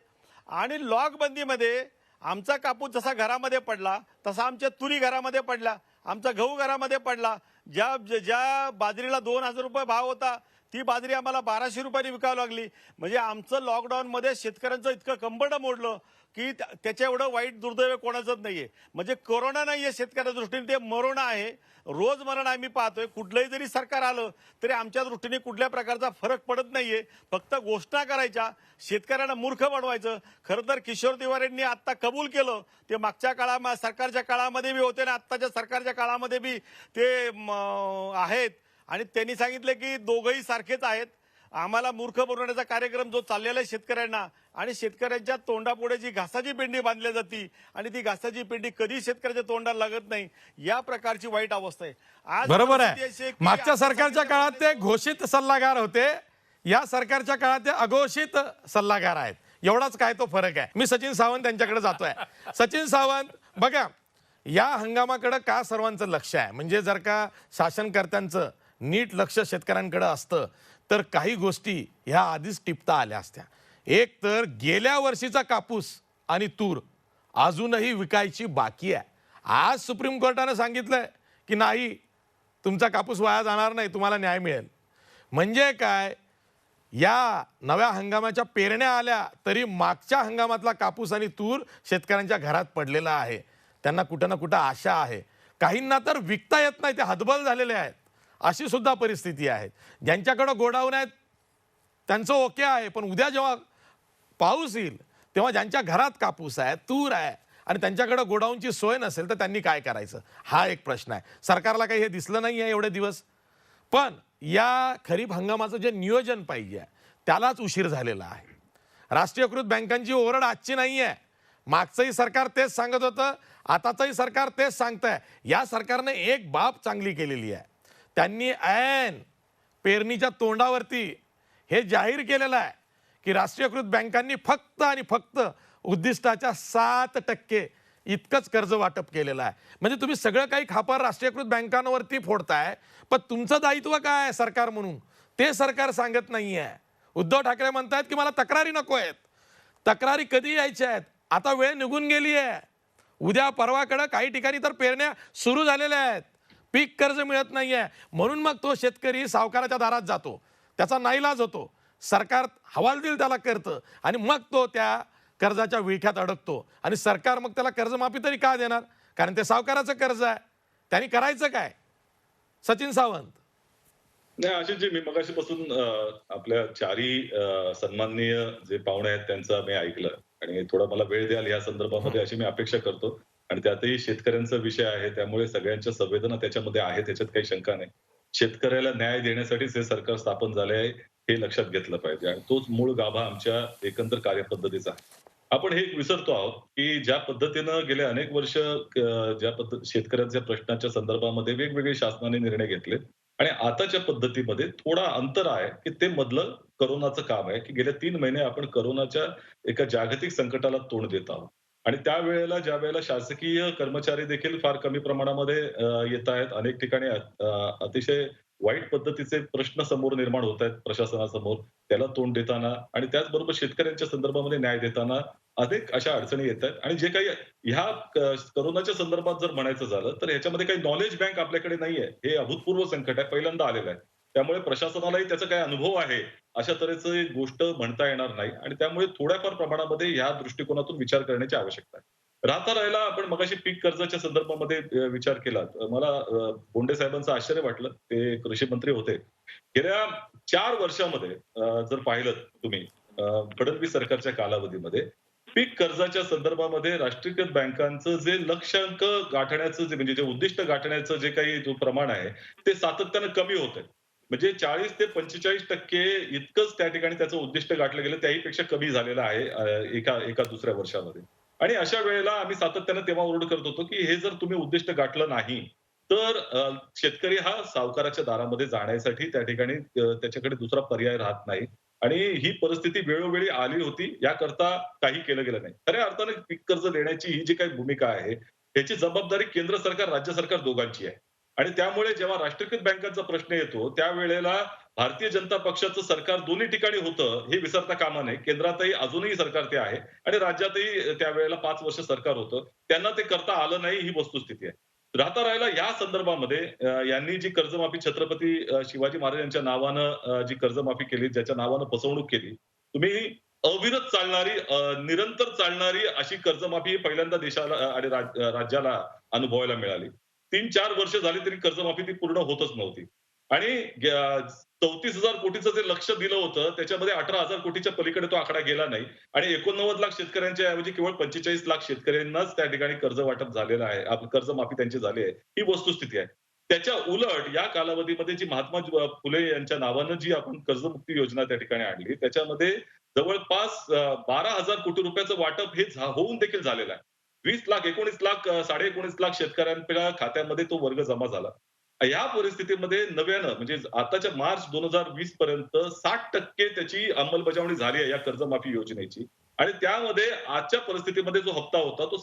आणि लॉकबंदीमध्ये आमचा कापूस जसा घरामध्ये पडला तसा आमच्या तुरी घरामध्ये पडला, आमचा गहू घरामध्ये पडला. ज्या बाजरीला 2,000 रुपये भाव होता ती बाजरी आम्हाला 1200 रुपयांनी विकावी लागली. म्हणजे आमचं लॉकडाऊनमध्ये शेतकऱ्यांचं इतकं कंबरडं मोडलं की त्याच्या एवढं वाईट दुर्दैव कोणाचंच नाहीये. म्हणजे कोरोना नाहीये शेतकऱ्याच्या दृष्टीने, ते मरोना आहे. रोज मरण आम्ही पाहतोय. कुठलंही जरी सरकार आलं तरी आमच्या दृष्टीने कुठल्या प्रकारचा फरक पडत नाहीये. फक्त घोषणा करायच्या, शेतकऱ्यांना मूर्ख बनवायचं. खरं तर किशोर तिवारींनी आता कबूल केलं, ते मागच्या सरकारच्या काळामध्ये बी होते ना आत्ताच्या सरकारच्या काळामध्ये बी ते आहेत. आणि त्यांनी सांगितले की दोघंही सारखेच आहेत. आम्हाला मूर्ख बनवण्याचा कार्यक्रम जो चाललेला आहे शेतकऱ्यांना, आणि शेतकऱ्यांच्या तोंडापुढे जी घासाची पेंडी बांधली जाती आणि ती घासाची पेंडी कधी शेतकऱ्याच्या तोंडाला लागत नाही, या प्रकारची वाईट अवस्था आहे आज. बरोबर परिस्थिती आहे. अशी की मागच्या आता सरकारच्या काळात ते घोषित सल्लागार होते, या सरकारच्या काळात ते अघोषित सल्लागार आहेत. एवढाच काय तो फरक आहे. मी सचिन सावंत यांच्याकडे जातोय. सचिन सावंत, बघा या हंगामाकडे का सर्वांचं लक्ष आहे, म्हणजे जर का शासनकर्त्यांचं नीट लक्ष शेतकऱ्यांकडे असतं तर काही गोष्टी ह्या आधीच टिपता आल्या असत्या. एक तर गेल्या वर्षीचा कापूस आणि तूर अजूनही विकायची बाकी आहे. आज सुप्रीम कोर्टानं सांगितलंय की नाही, तुमचा कापूस वाया जाणार नाही, तुम्हाला न्याय मिळेल. म्हणजे काय, या नव्या हंगामाच्या पेरण्या आल्या तरी मागच्या हंगामातला कापूस आणि तूर शेतकऱ्यांच्या घरात पडलेला आहे. त्यांना कुठं ना कुठं आशा आहे. काहींना तर विकता येत नाही, ते हतबल झालेले आहेत. अशी सुद्धा परिस्थिती आहे. ज्यांच्याकडे गोडाऊन आहेत त्यांचं ओके आहे, पण उद्या जेव्हा पाऊस येईल तेव्हा ज्यांच्या घरात कापूस आहे, तूर आहे आणि त्यांच्याकडे गोडाऊनची सोय नसेल तर त्यांनी काय करायचं, हा एक प्रश्न आहे. सरकारला काही हे दिसलं नाही आहे एवढे दिवस. पण या खरीप हंगामाचं जे नियोजन पाहिजे त्यालाच उशीर झालेला आहे. राष्ट्रीयकृत बँकांची ओरड आजची नाही आहे. मागचंही सरकार तेच सांगत होतं, आताचंही सरकार तेच सांगतंय. या सरकारने एक बाब चांगली केलेली आहे. त्यांनी ऐन पेरणीच्या तोंडावरती हे जाहीर केलेलं आहे की राष्ट्रीयकृत बँकांनी फक्त आणि फक्त उद्दिष्टाच्या 7% इतकंच कर्ज वाटप केलेलं आहे. म्हणजे तुम्ही सगळं काही खापर राष्ट्रीयकृत बँकांवरती फोडताय, पण तुमचं दायित्व काय आहे सरकार म्हणून ते सरकार सांगत नाहीये. उद्धव ठाकरे म्हणतायत की मला तक्रारी नको आहेत. तक्रारी कधी यायच्या आहेत, आता वेळ निघून गेली आहे. उद्या परवाकडे काही ठिकाणी तर पेरण्या सुरू झालेल्या आहेत, पीक कर्ज मिळत नाहीये. म्हणून मग तो शेतकरी सावकाराच्या दारात जातो, त्याचा नाईलाज होतो. सरकार हवालदिल त्याला करतं आणि मग तो त्या कर्जाच्या विळख्यात अडकतो. आणि सरकार मग त्याला कर्जमाफी तरी का देणार, कारण ते सावकाराचं कर्ज आहे. त्यांनी करायचं काय? सचिन सावंत. नाही आशिषजी, मी मगाशीपासून आपल्या चारी सन्माननीय जे पाहुणे आहेत त्यांचं मी ऐकलं आणि थोडा मला वेळ द्याल या संदर्भामध्ये अशी मी अपेक्षा करतो. आणि त्यातही शेतकऱ्यांचा विषय आहे त्यामुळे सगळ्यांच्या संवेदना त्याच्यामध्ये आहे, त्याच्यात काही शंका नाही. शेतकऱ्याला न्याय देण्यासाठीच हे सरकार स्थापन झाले आहे हे लक्षात घेतलं पाहिजे आणि तोच मूळ गाभा आमच्या एकंदर कार्यपद्धतीचा आहे. आपण हे विसरतो आहोत की ज्या पद्धतीनं गेले अनेक वर्ष शेतकऱ्यांच्या प्रश्नाच्या संदर्भामध्ये वेगवेगळे शासनाने निर्णय घेतले आणि आताच्या पद्धतीमध्ये थोडा अंतर आहे की ते मधलं करोनाचं काम आहे की गेल्या 3 महिने आपण करोनाच्या एका जागतिक संकटाला तोंड देत आहोत. आणि त्यावेळेला ज्या वेळेला शासकीय कर्मचारी देखील फार कमी प्रमाणामध्ये येत आहेत, अनेक ठिकाणी अतिशय वाईट पद्धतीचे प्रश्न समोर निर्माण होत आहेत प्रशासनासमोर, त्याला तोंड देताना आणि त्याचबरोबर शेतकऱ्यांच्या संदर्भामध्ये न्याय देताना अनेक अशा अडचणी येत आहेत. आणि जे काही ह्या करोनाच्या संदर्भात जर म्हणायचं झालं तर ह्याच्यामध्ये काही नॉलेज बँक आपल्याकडे नाहीये. हे अभूतपूर्व संकट आहे, पहिल्यांदा आलेलं आहे. त्यामुळे प्रशासनालाही त्याचा काही अनुभव आहे अशा तऱ्हेचं एक गोष्ट म्हणता येणार नाही आणि त्यामुळे थोड्याफार प्रमाणामध्ये ह्या दृष्टिकोनातून विचार करण्याची आवश्यकता आहे. राहिला आपण मगाशी पीक कर्जाच्या संदर्भामध्ये विचार केला. मला बोंडे साहेबांचं आश्चर्य वाटलं, ते कृषी मंत्री होते. गेल्या 4 वर्षामध्ये जर पाहिलं तुम्ही फडणवीस सरकारच्या कालावधीमध्ये पीक कर्जाच्या संदर्भामध्ये राष्ट्रीयकृत बँकांचं जे लक्ष्यांक गाठण्याचं जे म्हणजे जे उद्दिष्ट गाठण्याचं जे काही जो प्रमाण आहे ते सातत्यानं कमी होत आहे. म्हणजे 40 ते 45% इतकंच त्या ठिकाणी त्याचं उद्दिष्ट गाठलं गेलं, त्याहीपेक्षा कमी झालेलं आहे एका दुसऱ्या वर्षामध्ये. आणि अशा वेळेला आम्ही सातत्यानं तेव्हा ओरड करत होतो की हे जर तुम्ही उद्दिष्ट गाठलं नाही तर शेतकरी हा सावकाराच्या दारामध्ये जाण्यासाठी त्या ठिकाणी त्याच्याकडे दुसरा पर्याय राहत नाही. आणि ही परिस्थिती वेळोवेळी आली होती, याकरता काही केलं गेलं नाही. खऱ्या अर्थाने पीक कर्ज देण्याची ही जी काही भूमिका आहे याची जबाबदारी केंद्र सरकार राज्य सरकार दोघांची आहे. आणि त्यामुळे जेव्हा राष्ट्रीयकृत बँकांचा प्रश्न येतो त्यावेळेला भारतीय जनता पक्षाचं सरकार दोन्ही ठिकाणी होतं हे विसरता कामा नये. केंद्रातही अजूनही सरकार ते आहे आणि राज्यातही त्यावेळेला 5 वर्ष सरकार होतं, त्यांना ते करता आलं नाही ही वस्तुस्थिती आहे. राहता राहिला या संदर्भामध्ये यांनी जी कर्जमाफी छत्रपती शिवाजी महाराज यांच्या नावानं जी कर्जमाफी केली, ज्याच्या नावानं फसवणूक केली. तुम्ही अविरत चालणारी निरंतर चालणारी अशी कर्जमाफी पहिल्यांदा देशाला आणि राज्याला अनुभवायला मिळाली. 3-4 वर्ष झाली तरी कर्जमाफी ती पूर्ण होतच नव्हती. आणि 34,000 कोटीचं जे लक्ष्य दिलं होतं त्याच्यामध्ये 18,000 कोटीच्या पलीकडे तो आकडा गेला नाही आणि 89 लाख शेतकऱ्यांच्या ऐवजी केवळ 45 लाख शेतकऱ्यांनाच त्या ठिकाणी कर्ज वाटप झालेलं आहे. कर्जमाफी त्यांची झाली आहे. ही वस्तुस्थिती आहे. त्याच्या उलट या कालावधीमध्ये जी महात्मा फुले यांच्या नावानं जी आपण कर्जमुक्ती योजना त्या ठिकाणी आणली त्याच्यामध्ये जवळपास 12,000 कोटी रुपयाचं वाटप हे होऊन देखील झालेलं आहे. 20 लाख, 19 लाख, 19.5 लाख शेतकऱ्यांच्या खात्यामध्ये तो वर्ग जमा झाला. या परिस्थितीमध्ये नव्यानं म्हणजे आताच्या मार्च 2020 पर्यंत 60% त्याची अंमलबजावणी झाली आहे या कर्जमाफी योजनेची. आणि त्यामध्ये आजच्या परिस्थितीमध्ये जो हप्ता होता तो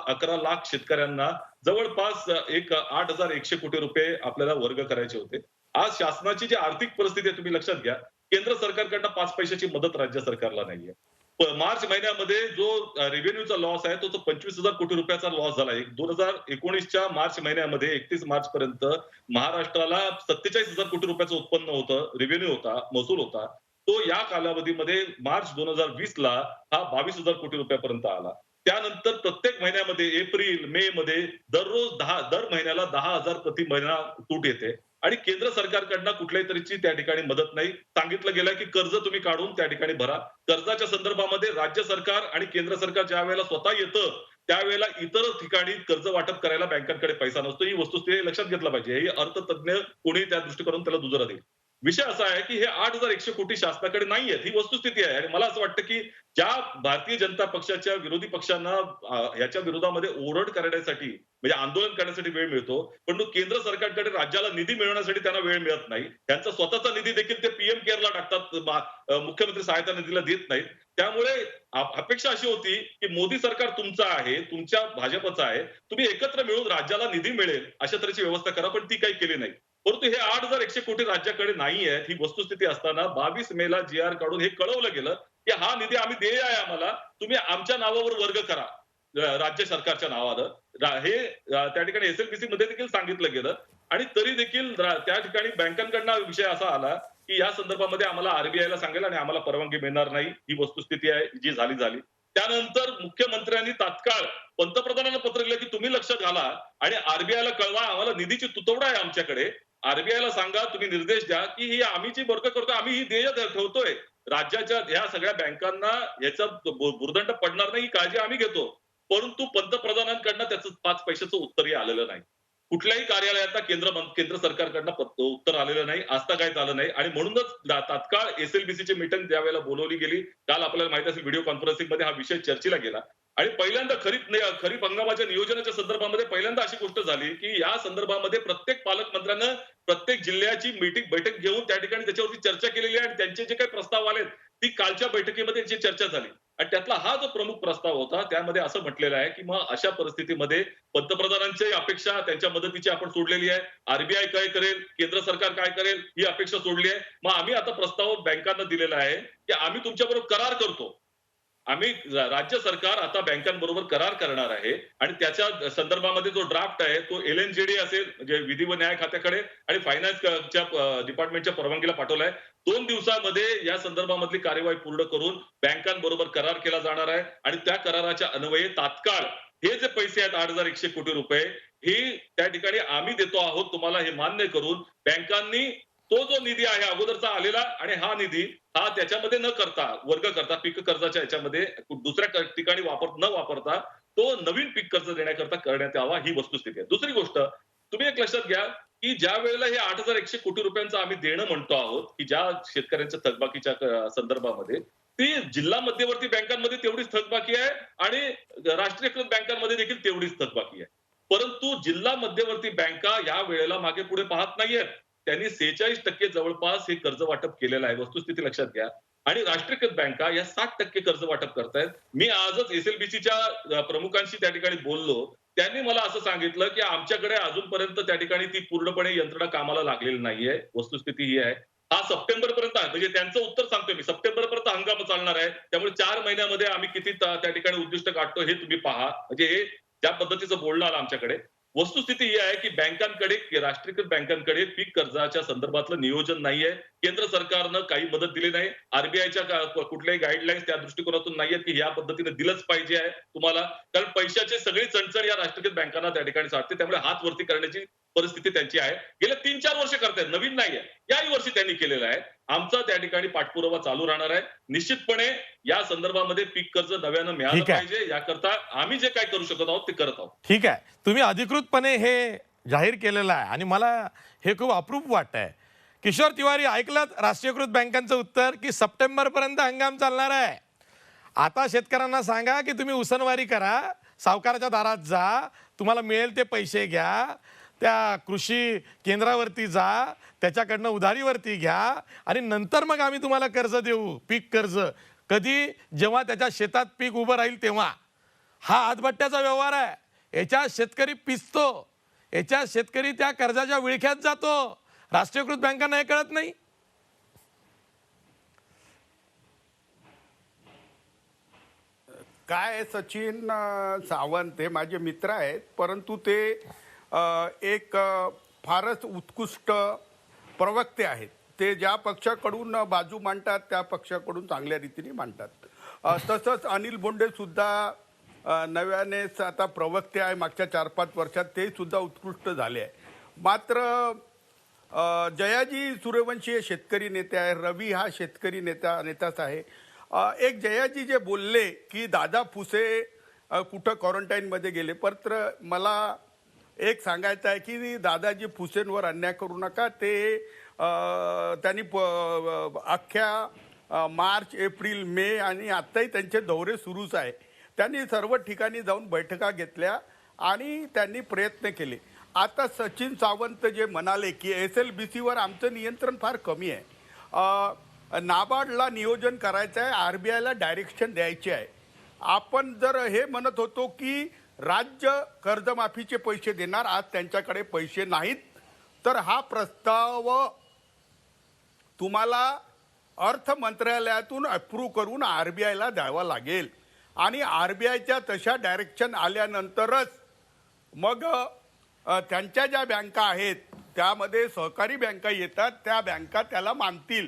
11 लाख शेतकऱ्यांना जवळपास 8,100 कोटी रुपये आपल्याला वर्ग करायचे होते. आज शासनाची जी आर्थिक परिस्थिती आहे तुम्ही लक्षात घ्या. केंद्र सरकारकडनं 5 पैशाची मदत राज्य सरकारला नाहीये. मार्च महिन्यामध्ये जो रेव्हेन्यूचा लॉस आहे तो 25,000 कोटी रुपयाचा लॉस झाला. 2019च्या मार्च महिन्यामध्ये 31 मार्च पर्यंत महाराष्ट्राला 47,000 कोटी रुपयाचं उत्पन्न होतं, रेव्हेन्यू होता, महसूल होता. तो या कालावधीमध्ये मार्च 2020 ला हा 22,000 कोटी रुपयापर्यंत आला. त्यानंतर प्रत्येक महिन्यामध्ये एप्रिल, मे मध्ये दर महिन्याला 10,000 प्रति महिना तूट येते. आणि केंद्र सरकारकडनं कुठल्याही तऱ्हेची त्या ठिकाणी मदत नाही. सांगितलं गेलं की कर्ज तुम्ही काढून त्या ठिकाणी भरा. कर्जाच्या संदर्भामध्ये राज्य सरकार आणि केंद्र सरकार ज्या वेळेला स्वतः येतं त्यावेळेला इतर ठिकाणी कर्ज वाटप करायला बँकांकडे पैसा नसतो. ही वस्तुस्थिती लक्षात घेतलं पाहिजे. हे अर्थतज्ञ कोणी त्या दृष्टीकोनातून त्याला दुजोरा देईल. विषय असा आहे की हे 8,100 कोटी शासनाकडे नाहीयेत. ही वस्तुस्थिती आहे. आणि मला असं वाटतं की ज्या भारतीय जनता पक्षाच्या विरोधी पक्षांना याच्या विरोधामध्ये ओरड करण्यासाठी म्हणजे आंदोलन करण्यासाठी वेळ मिळतो, पण केंद्र सरकारकडे राज्याला निधी मिळवण्यासाठी त्यांना वेळ मिळत नाही. त्यांचा स्वतःचा निधी देखील ते पीएम केअरला टाकतात, मुख्यमंत्री सहायता निधीला देत नाहीत. त्यामुळे अपेक्षा अशी होती की मोदी सरकार तुमचं आहे, तुमच्या भाजपचं आहे, तुम्ही एकत्र मिळून राज्याला निधी मिळेल अशा तऱ्हेची व्यवस्था करा, पण ती काही केली नाही. परंतु हे 8,100 कोटी राज्याकडे नाही आहेत. ही वस्तुस्थिती असताना 22 मेला जी.आर काढून हे कळवलं गेलं की हा निधी आम्ही देय आहे आम्हाला, तुम्ही आमच्या नावावर वर्ग करा राज्य सरकारच्या नावानं. हे त्या ठिकाणी एसएलपीसी मध्ये देखील सांगितलं गेलं. आणि तरी देखील त्या ठिकाणी बँकांकडनं विषय असा आला की या संदर्भामध्ये आम्हाला आरबीआयला सांगेल आणि आम्हाला परवानगी मिळणार नाही. ही वस्तुस्थिती आहे जी झाली. त्यानंतर मुख्यमंत्र्यांनी तात्काळ पंतप्रधानांना पत्र लिहिलं की तुम्ही लक्ष घाला आणि आरबीआयला कळवा, आम्हाला निधीची तुतवडा आहे आमच्याकडे. आरबीआयला सांगा, तुम्ही निर्देश द्या की ही आम्ही जी वर्ग करतोय आम्ही ही देय ठेवतोय राज्याच्या ह्या सगळ्या बँकांना, याचा भुर्दंड पडणार नाही ही काळजी आम्ही घेतो. परंतु पंतप्रधानांकडनं त्याचं 5 पैशाचं उत्तरही आलेलं नाही. कुठल्याही कार्यालयात केंद्र सरकारकडनं उत्तर आलेलं नाही, आजतागायत आलं नाही. आणि म्हणूनच तात्काळ एसएलबीसीची मीटिंग ज्यावेळेला बोलवली गेली, काल आपल्याला माहिती असेल व्हिडिओ कॉन्फरन्सिंग मध्ये हा विषय चर्चेला गेला. आणि पहिल्यांदा खरीप हंगामाच्या नियोजनाच्या संदर्भामध्ये पहिल्यांदा अशी गोष्ट झाली की या संदर्भामध्ये प्रत्येक पालकमंत्र्यानं प्रत्येक जिल्ह्याची बैठक घेऊन त्या ठिकाणी त्याच्यावरती चर्चा केलेली आहे. आणि त्यांचे जे काही प्रस्ताव आलेत ती कालच्या बैठकीमध्ये जी चर्चा झाली. आणि त्यातला हा जो प्रमुख प्रस्ताव होता त्यामध्ये असं म्हटलेलं आहे की मग अशा परिस्थितीमध्ये पंतप्रधानांची अपेक्षा त्यांच्या मदतीची आपण सोडलेली आहे. आरबीआय काय करेल, केंद्र सरकार काय करेल ही अपेक्षा सोडली आहे. मग आम्ही आता प्रस्ताव बँकांना दिलेला आहे की आम्ही तुमच्याबरोबर करार करतो. आम्ही राज्य सरकार आता बँकांबरोबर करार करणार आहे. आणि त्याच्या संदर्भामध्ये जो ड्राफ्ट आहे तो एलएनजेडी असेल म्हणजे विधी व न्याय खात्याकडे आणि फायनान्सच्या डिपार्टमेंटच्या परवानगीला पाठवलाय. 2 दिवसामध्ये या संदर्भामधली कार्यवाही पूर्ण करून बँकांबरोबर करार केला जाणार आहे. आणि त्या कराराच्या अन्वये तात्काळ हे जे पैसे आहेत 8,100 कोटी रुपये हे त्या ठिकाणी आम्ही देतो आहोत तुम्हाला हे मान्य करून बँकांनी तो जो निधी आहे अगोदरचा आलेला आणि हा निधी हा त्याच्यामध्ये न करता वर्ग करता पीक कर्जाच्या याच्यामध्ये दुसऱ्या ठिकाणी न वापरता तो नवीन पीक कर्ज देण्याकरता करण्यात यावा ही वस्तुस्थिती आहे. दुसरी गोष्ट तुम्ही एक लक्षात घ्या की ज्या वेळेला हे 8,100 कोटी रुपयांचं आम्ही देणं म्हणतो आहोत की ज्या शेतकऱ्यांच्या थकबाकीच्या संदर्भामध्ये ती जिल्हा मध्यवर्ती बँकांमध्ये तेवढीच थकबाकी आहे आणि राष्ट्रीयकृत बँकांमध्ये देखील तेवढीच थकबाकी आहे. परंतु जिल्हा मध्यवर्ती बँका या वेळेला मागे पुढे पाहत नाहीयेत. त्यांनी 46% जवळपास हे कर्ज वाटप केलेलं आहे. वस्तुस्थिती लक्षात घ्या. आणि राष्ट्रीयकृत बँका या 60% कर्ज वाटप करतायत. मी आजच एसएलबीसीच्या प्रमुखांशी त्या ठिकाणी बोललो. त्यांनी मला असं सांगितलं की आमच्याकडे अजूनपर्यंत त्या ठिकाणी ती पूर्णपणे यंत्रणा कामाला लागलेली नाहीये. वस्तुस्थिती ही आहे. हा सप्टेंबर पर्यंत आहे. म्हणजे त्यांचं उत्तर सांगतोय मी, सप्टेंबर पर्यंत हंगाम चालणार आहे. त्यामुळे 4 महिन्यामध्ये आम्ही किती त्या ठिकाणी उद्दिष्ट गाठतो हे तुम्ही पहा. म्हणजे हे ज्या पद्धतीचं बोलणं आलं आमच्याकडे. वस्तुस्थिती ही आहे की बँकांकडे, राष्ट्रीयकृत बँकांकडे पीक कर्जाच्या संदर्भातलं नियोजन नाहीये. केंद्र सरकारनं काही मदत दिली नाही. आरबीआयच्या कुठल्याही गाईडलाईन्स त्या दृष्टिकोनातून नाहीयेत की या पद्धतीने दिलंच पाहिजे आहे तुम्हाला. कारण पैशाची सगळी चणचण या राष्ट्रीयकृत बँकांना त्या ठिकाणी साधते. त्यामुळे हात वरती करण्याची परिस्थिती त्यांची आहे. गेल्या 3-4 वर्ष करतायत, नवीन नाहीये. याही वर्षी त्यांनी केलेलं आहे. आमचा त्या ठिकाणी पाठपुरावा चालू राहणार आहे. निश्चितपणे या संदर्भामध्ये पीक कर्ज नव्यानं मिळालं ठीक आहे. पाहिजे. याकरता आम्ही जे काय करू शकत आहोत ते करत आहोत. ठीक आहे, तुम्ही अधिकृतपणे हे जाहीर केलेलं आहे आणि मला हे खूप अप्रूप वाटतंय. किशोर तिवारी, ऐकलं राष्ट्रीयकृत बँकांचं उत्तर की सप्टेंबरपर्यंत हंगाम चालणार आहे. आता शेतकऱ्यांना सांगा की तुम्ही उसनवारी करा, सावकाराच्या दारात जा, तुम्हाला मिळेल ते पैसे घ्या, त्या कृषी केंद्रावरती जा, त्याच्याकडनं उधारीवरती घ्या आणि नंतर मग आम्ही तुम्हाला कर्ज देऊ, पीक कर्ज. कधी? जेव्हा त्याच्या शेतात पीक उभं राहील तेव्हा. हा हातभट्ट्याचा व्यवहार आहे. याच्यात शेतकरी पिसतो, याच्यात शेतकरी त्या कर्जाच्या विळख्यात जातो. राष्ट्रीयकृत बँकांना हे कळत नाही. काय सचिन सावंत हे माझे मित्र आहेत, परंतु ते एक फारच उत्कृष्ट प्रवक्ते आहेत. ते ज्या पक्षाकडून बाजू मांडतात त्या पक्षाकडून चांगल्या रीतीने मांडतात. तसंच अनिल बोंडे सुद्धा नव्यानेच आता प्रवक्ते आहे. मागच्या 4-5 वर्षात ते सुद्धा उत्कृष्ट झाले आहे. मात्र जयाजी सूर्यवंशी हे शेतकरी नेते आहे, रवी हा शेतकरी नेताच आहे. एक जयाजी जे बोलले की दादा फुसे कुठं क्वारंटाईनमध्ये गेले, तर मला एक सांगायचं आहे की दादाजी फुसेंवर अन्याय करू नका. ते त्यांनी अख्ख्या मार्च, एप्रिल, मे आणि आत्ताही त्यांचे दौरे सुरूच आहे. त्यांनी सर्व ठिकाणी जाऊन बैठका घेतल्या आणि त्यांनी प्रयत्न केले. आता सचिन सावंत जे म्हणाले की SLBCवर आमचं नियंत्रण फार कमी आहे, नाबार्डला नियोजन करायचं आहे, RBIला डायरेक्शन द्यायची आहे. आपण जर हे म्हणत होतो की राज्य कर्जमाफीचे पैसे देणार, आज त्यांच्याकडे पैसे नाहीत, तर हा प्रस्ताव तुम्हाला अर्थ मंत्रालयातून अप्रूव्ह करून RBIला द्यावा लागेल आणि RBIच्या तशा डायरेक्शन आल्यानंतरच मग त्यांच्या ज्या बँका आहेत त्यामध्ये सहकारी बँका येतात, त्या बँका त्याला मानतील.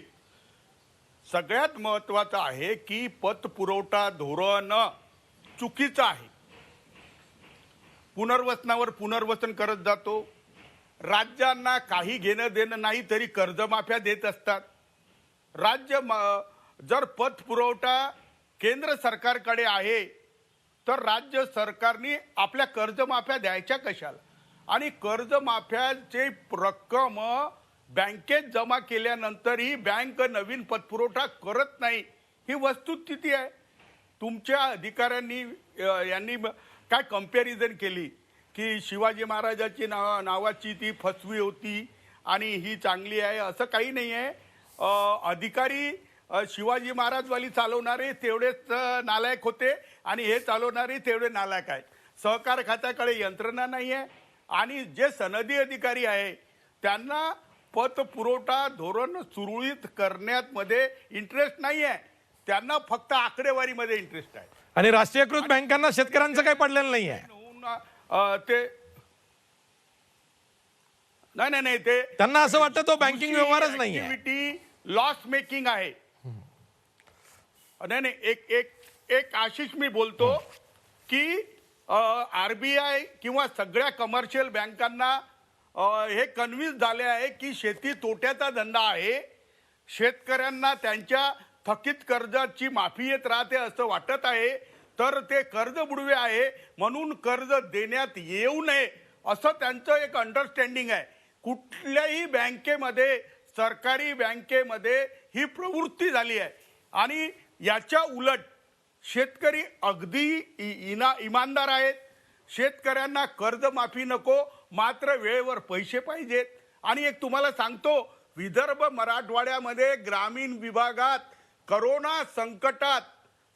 सगळ्यात महत्त्वाचं आहे की पतपुरवठा धोरण चुकीचं आहे. पुनर्वसनावर पुनर्वसन करत जातो. राज्यांना काही घेणं देणं नाही तरी कर्जमाफ्या देत असतात. जर पतपुरवठा केंद्र सरकारकडे आहे तर राज्य सरकारने आपल्या कर्जमाफ्या द्यायच्या कशाला? आणि कर्जमाफ्याची रक्कम बँकेत जमा केल्यानंतरही बँक नवीन पतपुरवठा करत नाही, ही वस्तुस्थिती आहे. तुमच्या अधिकाऱ्यांनी यांनी काय कंपॅरिझन केली की शिवाजी महाराजाची नावाची ती फसवी होती आणि ही चांगली आहे, असं काही नाही आहे. अधिकारी शिवाजी महाराजवाली चालवणारे तेवढेच नालायक होते आणि हे चालवणारे तेवढे नालायक आहेत. सहकार खात्याकडे यंत्रणा नाही आहे आणि जे सनदी अधिकारी आहे त्यांना पतपुरवठा धोरण सुरळीत करण्यामध्ये इंटरेस्ट नाही आहे. त्यांना फक्त आकडेवारीमध्ये इंटरेस्ट आहे. आणि राष्ट्रीयकृत बँकांना शेतकऱ्यांचं काही पडलेलं नाही आहे. ते नाही ते त्यांना असं वाटतं तो बँकिंग व्यवहारच नाही आहे. ऍक्टिव्हिटी लॉस मेकिंग आहे. नाही एक आशिष मी बोलतो की RBI किंवा सगळ्या कमर्शियल बँकांना हे कन्व्हिन्स झाले आहे की शेती तोट्याचा धंदा आहे. शेतकऱ्यांना त्यांच्या थकीत कर्जाची माफी येत राहते असं वाटत आहे, तर ते कर्ज बुडवे आहे म्हणून कर्ज देण्यात येऊ नये असं त्यांचं एक अंडरस्टँडिंग आहे. कुठल्याही बँकेमध्ये, सरकारी बँकेमध्ये ही प्रवृत्ती झाली आहे. आणि याच्या उलट शेतकरी अगदी इमानदार आहेत. शेतकऱ्यांना कर्जमाफी नको, मात्र वेळेवर पैसे पाहिजेत. आणि एक तुम्हाला सांगतो, विदर्भ मराठवाड्यामध्ये ग्रामीण विभागात करोना संकटात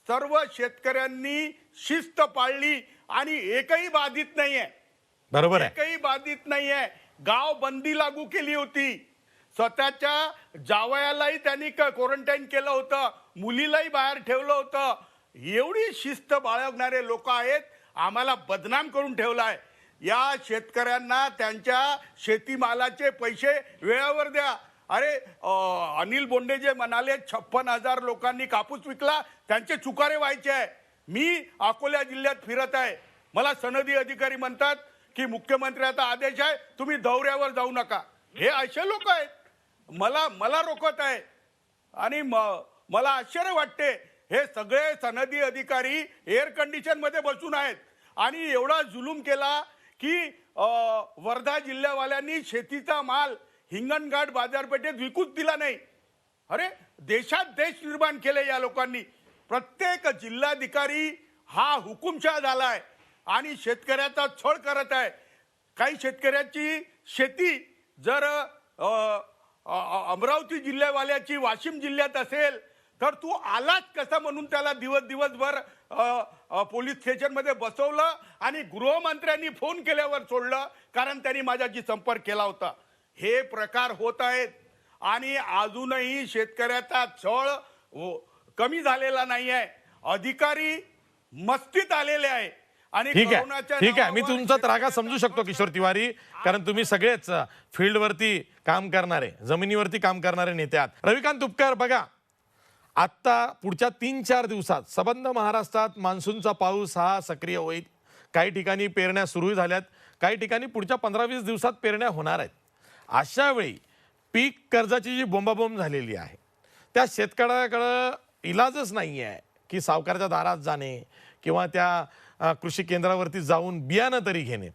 सर्व शेतकऱ्यांनी शिस्त पाळली आणि एकही बाधित नाहीये. बरोबर आहे. एकही बाधित नाहीये. गाव बंदी लागू केली होती. स्वतःच्या जावयालाही त्यांनी क्वारंटाईन केलं होतं, मुलीलाही बाहेर ठेवलं होतं. एवढी शिस्त बाळगणारे लोक आहेत. आम्हाला बदनाम करून ठेवलं आहे. या शेतकऱ्यांना त्यांच्या शेतीमालाचे पैसे वेळेवर द्या. अरे अनिल बोंडे जे म्हणाले 56,000 लोकांनी कापूस विकला, त्यांचे चुकारे व्हायचे आहे. मी अकोला जिल्ह्यात फिरत आहे, मला सनदी अधिकारी म्हणतात की मुख्यमंत्र्याचा आदेश आहे, तुम्ही दौऱ्यावर जाऊ नका. हे असे लोक आहेत, मला रोखत आहे. आणि मला आश्चर्य वाटते, हे सगळे सनदी अधिकारी एअर कंडिशन मध्ये बसून आहेत आणि एवढा जुलूम केला की वर्धा जिल्ह्यावाल्यांनी शेतीचा माल हिंगणघाट बाजारपेठेत विकूच दिला नाही. अरे देशात देश निर्माण केले या लोकांनी. प्रत्येक जिल्हाधिकारी हा हुकुमशाह झालाय आणि शेतकऱ्याचा छळ करत आहे. काही शेतकऱ्याची शेती जर अमरावती जिल्ह्यावाल्याची वाशिम जिल्ह्यात असेल तर तू आलाच कसा म्हणून त्याला दिवसभर पोलीस स्टेशनमध्ये बसवलं आणि गृहमंत्र्यांनी फोन केल्यावर सोडलं, कारण त्यांनी माझ्याशी संपर्क केला होता. हे प्रकार होत आहेत आणि अजूनही शेतकऱ्याचा छळ कमी झालेला नाही आहे. अधिकारी मस्तीत आलेले आहे. आणि ठीक आहे, मी तुमचा त्रागा समजू शकतो किशोर तिवारी, कारण तुम्ही सगळेच फील्डवरती काम करणारे, जमिनीवरती काम करणारे नेते आहात. रविकांत तुपकर, बघा आत्ता पुढच्या 3-4 दिवसात सबंध महाराष्ट्रात मान्सूनचा पाऊस हा सक्रिय होईल. काही ठिकाणी पेरण्या सुरू झाल्यात, काही ठिकाणी पुढच्या 15-20 दिवसात पेरण्या होणार आहेत. अशा वेळी पीक कर्जाची जी बोंबाबोंब झालेली आहे, त्या शेतकऱ्याकडं इलाजच नाही आहे की सावकारच्या दारात जाणे किंवा त्या कृषी केंद्रावरती जाऊन बियाणं तरी घेणे.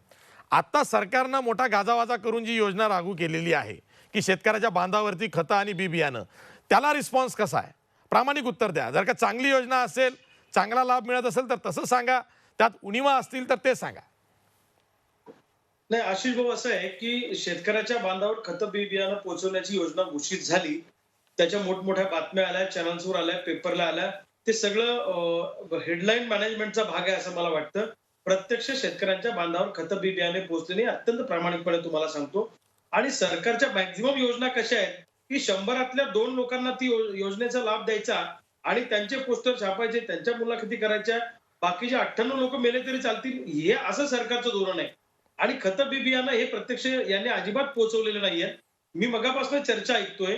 आता सरकारनं मोठा गाजावाजा करून जी योजना लागू केलेली आहे की शेतकऱ्याच्या बांधावरती खतं आणि बी बियाणं, त्याला रिस्पॉन्स कसा आहे? प्रामाणिक उत्तर द्या. जर का चांगली योजना असेल, चांगला लाभ मिळत असेल तर तसं सांगा, त्यात उणिवा असतील तर ते सांगा. नाही आशिष भाऊ, असं आहे की शेतकऱ्याच्या बांधावर खतं बी बियाणं पोहोचवण्याची योजना घोषित झाली, त्याच्या मोठमोठ्या बातम्या आल्या, चॅनल्सवर आल्या, पेपरला आल्या. ते सगळं हेडलाईन मॅनेजमेंटचा भाग आहे असं मला वाटतं. प्रत्यक्ष शेतकऱ्यांच्या बांधावर खतं बी बियाणे पोहोचले नाही, अत्यंत प्रामाणिकपणे तुम्हाला सांगतो. आणि सरकारच्या मॅक्झिमम योजना कशा आहेत की 100तल्या 2 लोकांना ती योजनेचा लाभ द्यायचा आणि त्यांचे पोस्टर छापायचे, त्यांच्या मुलाखती करायच्या, बाकीचे 98 लोक मेले तरी चालतील, हे असं सरकारचं धोरण आहे. आणि खतं बी बियाणं हे प्रत्यक्ष यांनी अजिबात पोहोचवलेलं नाहीये. मी मगापासून चर्चा ऐकतोय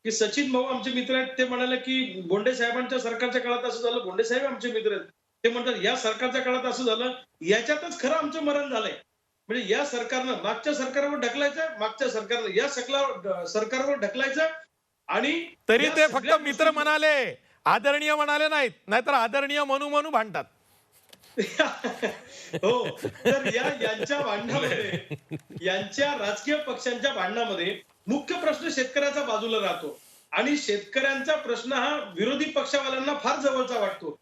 की सचिन भाऊ आमचे मित्र आहेत, ते म्हणाले की बोंडे साहेबांच्या सरकारच्या काळात असं झालं. बोंडे साहेब आमचे मित्र आहेत, ते म्हणतात या सरकारच्या काळात असं झालं. याच्यातच खरं आमचं मरण झालंय. म्हणजे या सरकारनं मागच्या सरकारवर ढकलायचं, मागच्या सरकारनं या सरकारवर ढकलायचं. आणि तरी ते फक्त मित्र म्हणाले, आदरणीय म्हणाले नाहीत, नाहीतर आदरणीय म्हणू भांडतात. हो, तर यांच्या भांडणामध्ये, यांच्या राजकीय पक्षांच्या भांडणामध्ये मुख्य प्रश्न शेतकऱ्याचा बाजूला राहतो आणि शेतकऱ्यांचा प्रश्न हा विरोधी पक्षवाल्यांना फार जवळचा वाटतो.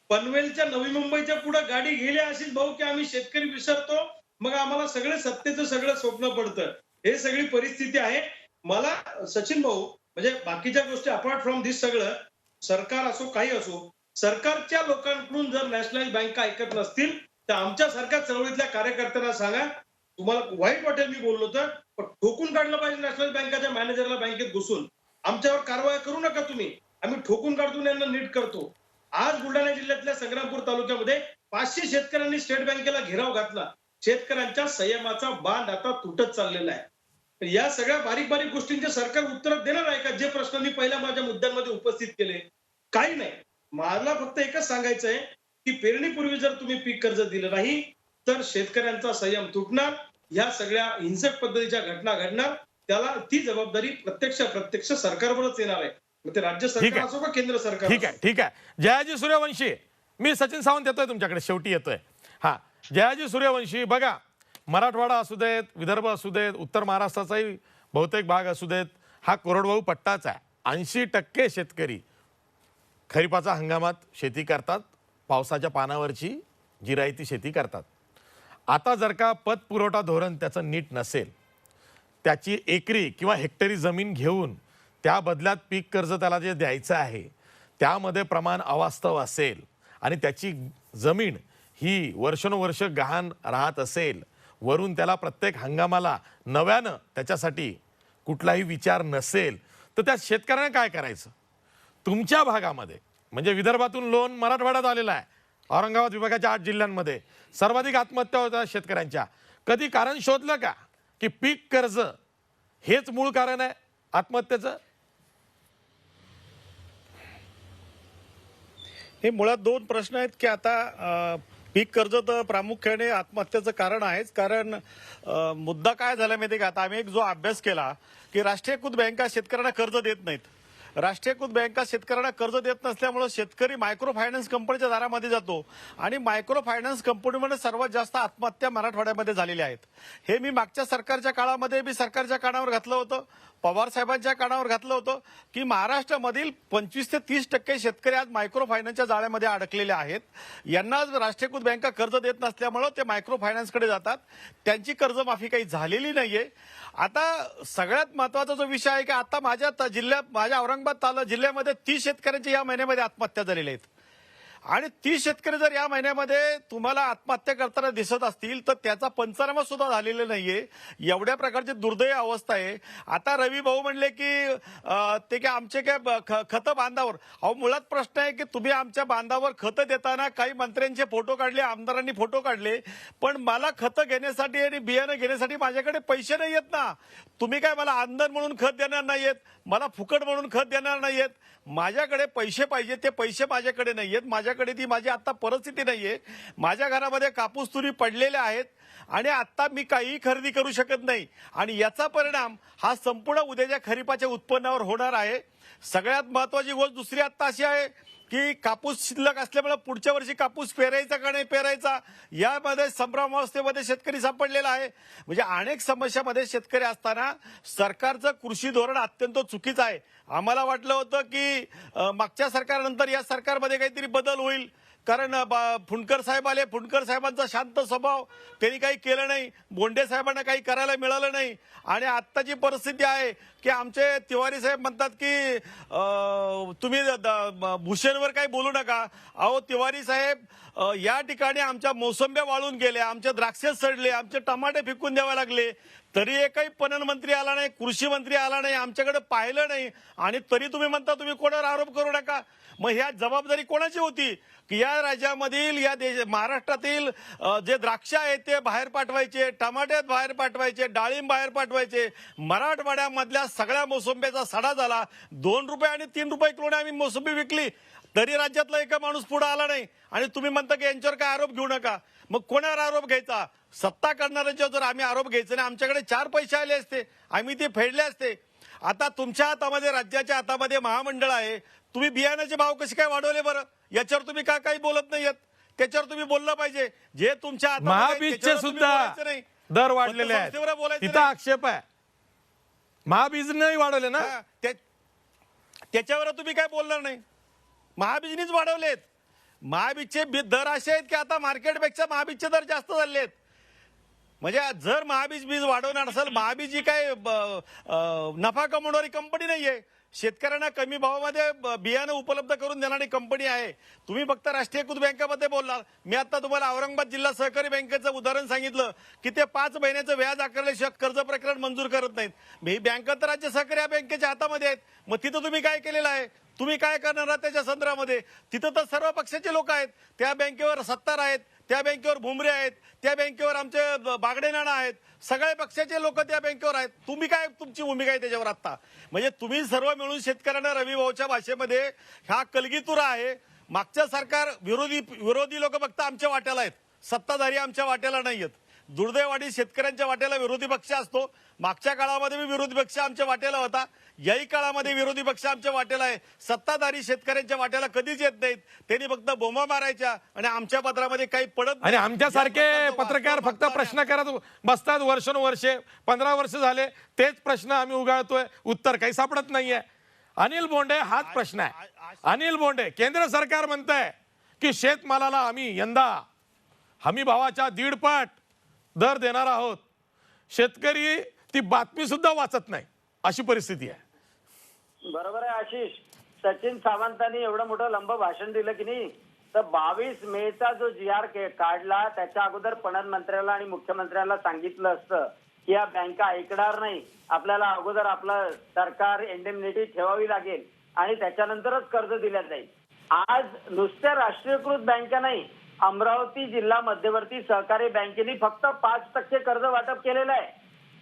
पनवेलच्या नवी मुंबईच्या पुढे गाडी गेली आशिष भाऊ की आम्ही शेतकरी विसरतो, मग आम्हाला सगळे सत्तेचं सगळं स्वप्न पडतं. हे सगळी परिस्थिती आहे. मला सचिन भाऊ, म्हणजे बाकीच्या गोष्टी अपार्ट फ्रॉम दिस, सगळं सरकार असो काही असो, सरकारच्या लोकांकडून जर नॅशनलाइज बँका ऐकत नसतील तर आमच्या सारख्या चळवळीतल्या कार्यकर्त्यांना सांगा, तुम्हाला वाईट वाटेल मी बोललो तर, पण ठोकून काढलं पाहिजे नॅशनल बँकेच्या मॅनेजरला बँकेत घुसून. आमच्यावर कारवाई करू नका तुम्ही, आम्ही ठोकून काढतो, यांना नीट करतो. आज बुलढाणा जिल्ह्यातल्या संग्रामपूर तालुक्यामध्ये 500 शेतकऱ्यांनी स्टेट बँकेला घेराव घातला. शेतकऱ्यांच्या संयमाचा बांध आता तुटत चाललेला आहे. या सगळ्या बारीक बारीक गोष्टींचे सरकार उत्तर देणार आहे का? जे प्रश्न मी पहिल्या माझ्या मुद्द्यांमध्ये उपस्थित केले, काही नाही. मला फक्त एकच सांगायचं आहे की पेरणीपूर्वी जर तुम्ही पीक कर्ज दिलं नाही तर शेतकऱ्यांचा संयम तुटणार, ह्या सगळ्या हिंसक पद्धतीच्या घटना घडणार. त्याला ती जबाबदारी प्रत्यक्ष सरकारवरच येणार आहे. मग ते राज्य सरकार असो का केंद्र सरकार. ठीक आहे. जयाजी सूर्यवंशी, मी सचिन सावंत येतोय तुमच्याकडे, शेवटी येतोय. हा, जयाजी सूर्यवंशी, बघा मराठवाडा असू देत, विदर्भ असू देत, उत्तर महाराष्ट्राचाही बहुतेक भाग असू देत, हा कोरडवाहू पट्टाच आहे. 80% शेतकरी खरीपाचा हंगामात शेती करतात, पावसाच्या पानावरची जिरायती शेती करतात. आता जर का पत पुरवठा धोरण त्याचं नीट नसेल, त्याची एकरी किंवा हेक्टरी जमीन घेऊन त्या बदल्यात पीक कर्ज त्याला जे द्यायचं आहे त्यामध्ये प्रमाण अवास्तव असेल आणि त्याची जमीन ही वर्षानुवर्ष गहाण राहत असेल, वरून त्याला प्रत्येक हंगामाला नव्यानं त्याच्यासाठी कुठलाही विचार नसेल, तर त्या शेतकऱ्याने काय करायचं? तुमच्या भागामध्ये म्हणजे विदर्भातून लोन मराठवाड्यात आलेला आहे. औरंगाबाद विभागाच्या 8 जिल्ह्यांमध्ये सर्वाधिक आत्महत्या होतात शेतकऱ्यांच्या. कधी कारण शोधलं का की पीक कर्ज हेच मूळ कारण आहे आत्महत्येचं? हे मुळात दोन प्रश्न आहेत की आता पीक कर्ज तर प्रामुख्याने आत्महत्येचं कारण आहेच. कारण मुद्दा काय झाला माहिती का, आता आम्ही एक जो अभ्यास केला की राष्ट्रीयकृत बँका शेतकऱ्यांना कर्ज देत नाहीत. राष्ट्रीयकृत बँका शेतकऱ्यांना कर्ज देत नसल्यामुळे शेतकरी मायक्रो फायनान्स कंपनीच्या दारामध्ये जातो आणि मायक्रो फायनान्स कंपनीमध्ये सर्वात जास्त आत्महत्या मराठवाड्यामध्ये झालेल्या आहेत. हे मी मागच्या सरकारच्या काळामध्ये मी सरकारच्या कानावर घातलं होतं, पवार साहेबांच्या कानावर घातलं होतं की महाराष्ट्रामधील 25 ते 30% शेतकरी आज मायक्रो फायनान्सच्या जाळ्यामध्ये अडकलेले आहेत. यांना राष्ट्रीयकृत बँका कर्ज देत नसल्यामुळे ते मायक्रो फायनान्सकडे जातात. त्यांची कर्जमाफी काही झालेली नाहीये. आता सगळ्यात महत्वाचा जो विषय आहे की आता माझ्या औरंगाबाद जिल्ह्यामध्ये 30 शेतकऱ्यांच्या या महिन्यामध्ये आत्महत्या झालेल्या आहेत. आणि 30 शेतकरी जर या महिन्यामध्ये तुम्हाला आत्महत्या करताना दिसत असतील तर त्याचा पंचनामा सुद्धा झालेला नाहीये. एवढ्या प्रकारची दुर्दैवी अवस्था आहे. आता रवी भाऊ म्हणले की ते काय आमचे काय खतं बांधावर. अहो मुळात प्रश्न आहे की तुम्ही आमच्या बांधावर खतं देताना काही मंत्र्यांचे फोटो काढले, आमदारांनी फोटो काढले, पण मला खतं घेण्यासाठी आणि बियाणं घेण्यासाठी माझ्याकडे पैसे नाही आहेत ना. तुम्ही काय मला आंदन म्हणून खत देणार नाहीयेत, मला फुकट म्हणून खत देणार नाहीयेत. माझ्याकडे पैसे पाहिजे, ते पैसे माझ्याकडे नाहीयेत. माझ्याकडे ती माझी आता परिस्थिती नाहीये. माझ्या घरामध्ये कापूस तुरी पडलेल्या आहेत आणि आता मी काहीही खरेदी करू शकत नाही आणि याचा परिणाम हा संपूर्ण उद्याच्या खरीपाच्या उत्पन्नावर होणार आहे. सगळ्यात महत्वाची गोष्ट दुसरी आता अशी आहे की कापूस शिल्लक असल्यामुळे पुढच्या वर्षी कापूस पेरायचा का नाही पेरायचा यामध्ये संभ्रमावस्थेमध्ये शेतकरी सापडलेला आहे. म्हणजे अनेक समस्यामध्ये शेतकरी असताना सरकारचं कृषी धोरण अत्यंत चुकीचं आहे. आम्हाला वाटलं होतं की मागच्या सरकारनंतर या सरकारमध्ये काहीतरी बदल होईल, कारण फुंडकर साहेब आले, फुंडकर साहेबांचा शांत स्वभाव, त्यांनी काही केलं नाही, बोंडे साहेबांना काही करायला मिळालं नाही. आणि आत्ताची परिस्थिती आहे की आमचे तिवारी साहेब म्हणतात की तुम्ही भूषणवर काही बोलू नका. अहो तिवारी साहेब, या ठिकाणी आमच्या मोसंब्या वाळून गेल्या, आमचे द्राक्षे सडले, आमचे टमाटे फेकून द्यावे लागले, तरी एकही पणन मंत्री आला नाही, कृषी मंत्री आला नाही, आमच्याकडे पाहिलं नाही आणि तरी तुम्ही म्हणता तुम्ही कोणावर आरोप करू नका. मग ह्या जबाबदारी कोणाची होती की या राज्यामधील या महाराष्ट्रातील जे द्राक्ष आहेत ते बाहेर पाठवायचे, टमाटे बाहेर पाठवायचे, डाळिंब बाहेर पाठवायचे. मराठवाड्यामधल्या सगळ्या मोसंब्याचा सडा झाला. 2 रुपये आणि 3 रुपये किलोने आम्ही मोसंबी विकली, तरी राज्यातला एका माणूस पुढे आला नाही आणि तुम्ही म्हणता की यांच्यावर काय आरोप घेऊ नका. मग कोणावर आरोप घ्यायचा? सत्ता करणाऱ्यांच्यावर जर आम्ही आरोप घ्यायचे नाही, आमच्याकडे 4 पैसे आले असते, आम्ही ते फेडले असते. आता तुमच्या हातामध्ये, राज्याच्या हातामध्ये महामंडळ आहे. तुम्ही बियाण्याचे भाव कसे काय वाढवले बरं? याच्यावर तुम्ही का काही बोलत नाहीयेत? त्याच्यावर तुम्ही बोललं पाहिजे. जे तुमच्या महाबीजचे सुद्धा दर वाढलेले आहेत, तिथं आक्षेप आहे. महाबीज नाही वाढवले ना, त्याच्यावर तुम्ही काय बोलणार नाही. महाबीजनीच वाढवलेत. महाबीजचे दर असे आहेत की आता मार्केटपेक्षा महाबीजचे दर जास्त झाले आहेत. म्हणजे जर महाबीज बीज वाढवणार असेल, महाबीज ही काय नफा कमवणारी कंपनी नाहीये. शेतकऱ्यांना कमी भावामध्ये बियाणं उपलब्ध करून देणारी कंपनी आहे. तुम्ही फक्त राष्ट्रीयकृत बँकेमध्ये बोलणार. मी आता तुम्हाला औरंगाबाद जिल्हा सहकारी बँकेचं उदाहरण सांगितलं की ते 5 महिन्याचं व्याज आकारल्याशिवाय कर्ज प्रकरण मंजूर करत नाहीत. ही बँक तर राज्य सहकारी बँकेच्या हातामध्ये आहेत. मग तिथं तुम्ही काय केलेलं आहे? तुम्ही काय करणार आहात त्याच्या संदर्भामध्ये? तिथं तर सर्व पक्षाचे लोक आहेत. त्या बँकेवर सत्तार आहेत, त्या बँकेवर भुमरे आहेत, त्या बँकेवर आमचे बागडे नाना आहेत, सगळ्या पक्षाचे लोक त्या बँकेवर आहेत. तुम्ही काय, तुमची भूमिका आहे त्याच्यावर आता? म्हणजे तुम्ही सर्व मिळून शेतकऱ्यांना रवी भाऊच्या भाषेमध्ये हा कलगीतुरा आहे. मागच्या सरकार विरोधी लोक फक्त आमच्या वाट्याला आहेत, सत्ताधारी आमच्या वाट्याला नाही आहेत. दुर्दैवाडी शेतकऱ्यांच्या वाट्याला विरोधी पक्ष असतो. मागच्या काळामध्ये मी विरोधी पक्ष आमच्या वाट्याला होता, याही काळामध्ये विरोधी पक्ष आमच्या वाट्याला आहे. सत्ताधारी शेतकऱ्यांच्या वाट्याला कधीच येत नाहीत. त्यांनी फक्त बोंबा मारायच्या आणि आमच्या पत्रामध्ये काही पडत नाही. आणि आमच्यासारखे पत्रकार फक्त प्रश्न करत बसतात वर्षानुवर्षे. 15 वर्ष झाले तेच प्रश्न आम्ही उगाळतोय, उत्तर काही सापडत नाहीये. अनिल बोंडे हाच प्रश्न आहे. अनिल बोंडे, केंद्र सरकार म्हणतंय की शेतमालाला आम्ही यंदा हमी भावाच्या 1.5 पट दर देणार आहोत. शेतकरी ती बातमी सुद्धा वाचत नाही, अशी परिस्थिती आहे. बरोबर आहे आशिष. सचिन सावंतांनी एवढं मोठं लंब भाषण दिलं की नाही, तर 22 मेचा जो GR काढला त्याच्या अगोदर पणन मंत्र्याला आणि मुख्यमंत्र्याला सांगितलं असतं की या बँका ऐकणार नाही, आपल्याला अगोदर आपलं सरकार इंडेमनिटी ठेवावी लागेल आणि त्याच्यानंतरच कर्ज दिलं जाईल. आज नुसत्या राष्ट्रीयकृत बँका नाही अमरावती जिल्हा मध्यवर्ती सहकारी बँकेने फक्त 5% कर्ज वाटप केलेलं आहे.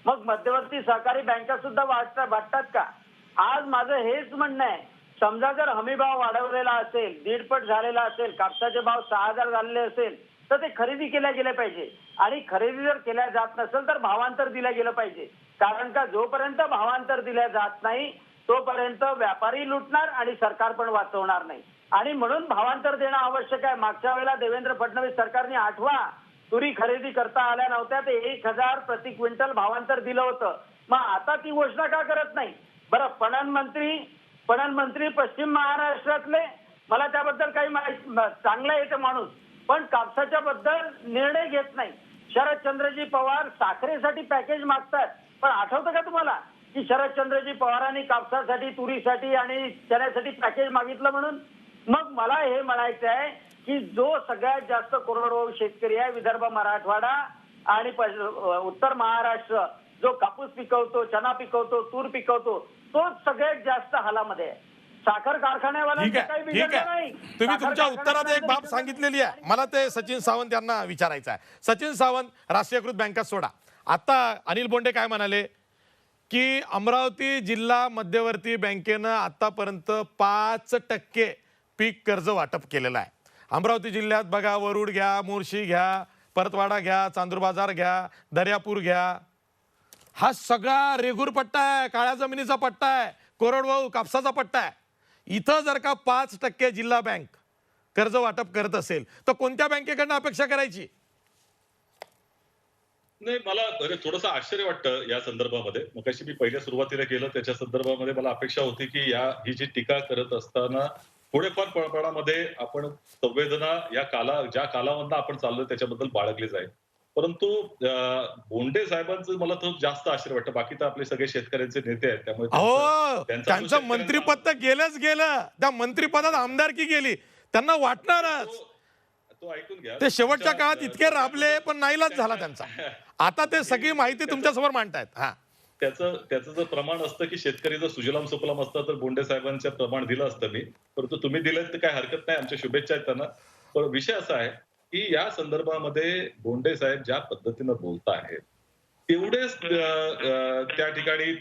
मग मध्यवर्ती सहकारी बँका सुद्धा वाटतात का? आज माझं हेच म्हणणं आहे, समजा जर हमी भाव वाढवलेला असेल, 1.5 झालेला असेल, कापसाचे भाव 6,000 झालेले असेल, तर ते खरेदी केल्या गेले पाहिजे. आणि खरेदी जर केल्या जात नसेल तर भावांतर दिलं गेलं पाहिजे. कारण का जोपर्यंत भावांतर दिल्या जात नाही तोपर्यंत व्यापारी लुटणार आणि सरकार पण वाचवणार नाही. आणि म्हणून भावांतर देणं आवश्यक आहे. मागच्या वेळेला देवेंद्र फडणवीस सरकारने आठवा तुरी खरेदी करता आल्या नव्हत्या, ते 1,000 प्रति क्विंटल भावांतर दिलं होतं. मग आता ती घोषणा का करत नाही? बरं, पणन मंत्री पश्चिम महाराष्ट्रातले, मला त्याबद्दल काही माहिती, चांगला आहे ते माणूस, पण कापसाच्या बद्दल निर्णय घेत नाही. शरदचंद्रजी पवार साखरेसाठी पॅकेज मागतात, पण आठवतं का तुम्हाला की शरदचंद्रजी पवारांनी कापसासाठी, तुरीसाठी आणि चण्यासाठी पॅकेज मागितलं म्हणून? मग मला हे म्हणायचं आहे की जो सगळ्यात जास्त कोरडवाहू शेतकरी आहे, विदर्भ, मराठवाडा आणि उत्तर महाराष्ट्र, जो कापूस पिकवतो, चना पिकवतो, तूर पिकवतो, तोच सगळ्यात जास्त हालामध्ये आहे. साखर कारखान्यावाल्यांचं काही बिघडलं नाही. तुम्ही तुमच्या उत्तरात एक बाब सांगितलेली आहे. मला ते सचिन सावंत यांना विचारायचं आहे. सचिन सावंत, राष्ट्रीयकृत बँका सोडा, आता अनिल बोंडे काय म्हणाले की अमरावती जिल्हा मध्यवर्ती बँकेनं आतापर्यंत 5% पीक कर्ज वाटप केलेलं आहे. अमरावती जिल्ह्यात बघा, वरुड घ्या, मोर्शी घ्या, परतवाडा घ्या, चांदूर बाजार घ्या, दर्यापूर घ्या, हा सगळा रेगूर पट्टा आहे, काळ्या जमिनीचा पट्टा आहे, कोरडवाहू कापसाचा पट्टा आहे. इथं जर का 5% जिल्हा बँक कर्ज वाटप करत असेल तर कोणत्या बँकेकडनं अपेक्षा करायची? नाही, मला थोडंसं आश्चर्य वाटतं या संदर्भामध्ये. मगाशी मी पहिल्या सुरुवातीला केलं त्याच्या संदर्भामध्ये मला अपेक्षा होती की ही जी टीका करत असताना थोडेफार प्रमाणामध्ये आपण संवेदना ज्या कालावधीनं आपण चाललोय त्याच्याबद्दल बाळगली जाईल. परंतु बोंडे साहेबांचं मला तो जास्त आश्चर्य वाटतं. बाकी तर आपले सगळे शेतकऱ्यांचे नेते आहेत, त्यामुळे त्यांचं मंत्रिपद तर गेलंच गेलं, त्या मंत्रिपदात आमदारकी गेली, त्यांना वाटणारच. तो ऐकून घ्या, ते शेवटच्या काळात इतके राबले पण नाईलाज झाला त्यांचा. आता ते सगळी माहिती तुमच्या समोर मांडतायत. हा, त्याचं जर प्रमाण असतं की शेतकरी जर सुजलाम सुफलाम असतं तर बोंडे साहेबांचं प्रमाण दिलं असतं मी. परंतु तुम्ही दिलं तर काय हरकत नाही, आमच्या शुभेच्छा आहेत त्यांना. पण विषय असा आहे की या संदर्भामध्ये बोंडे साहेब ज्या पद्धतीनं बोलत आहेत तेवढेच त्या ठिकाणी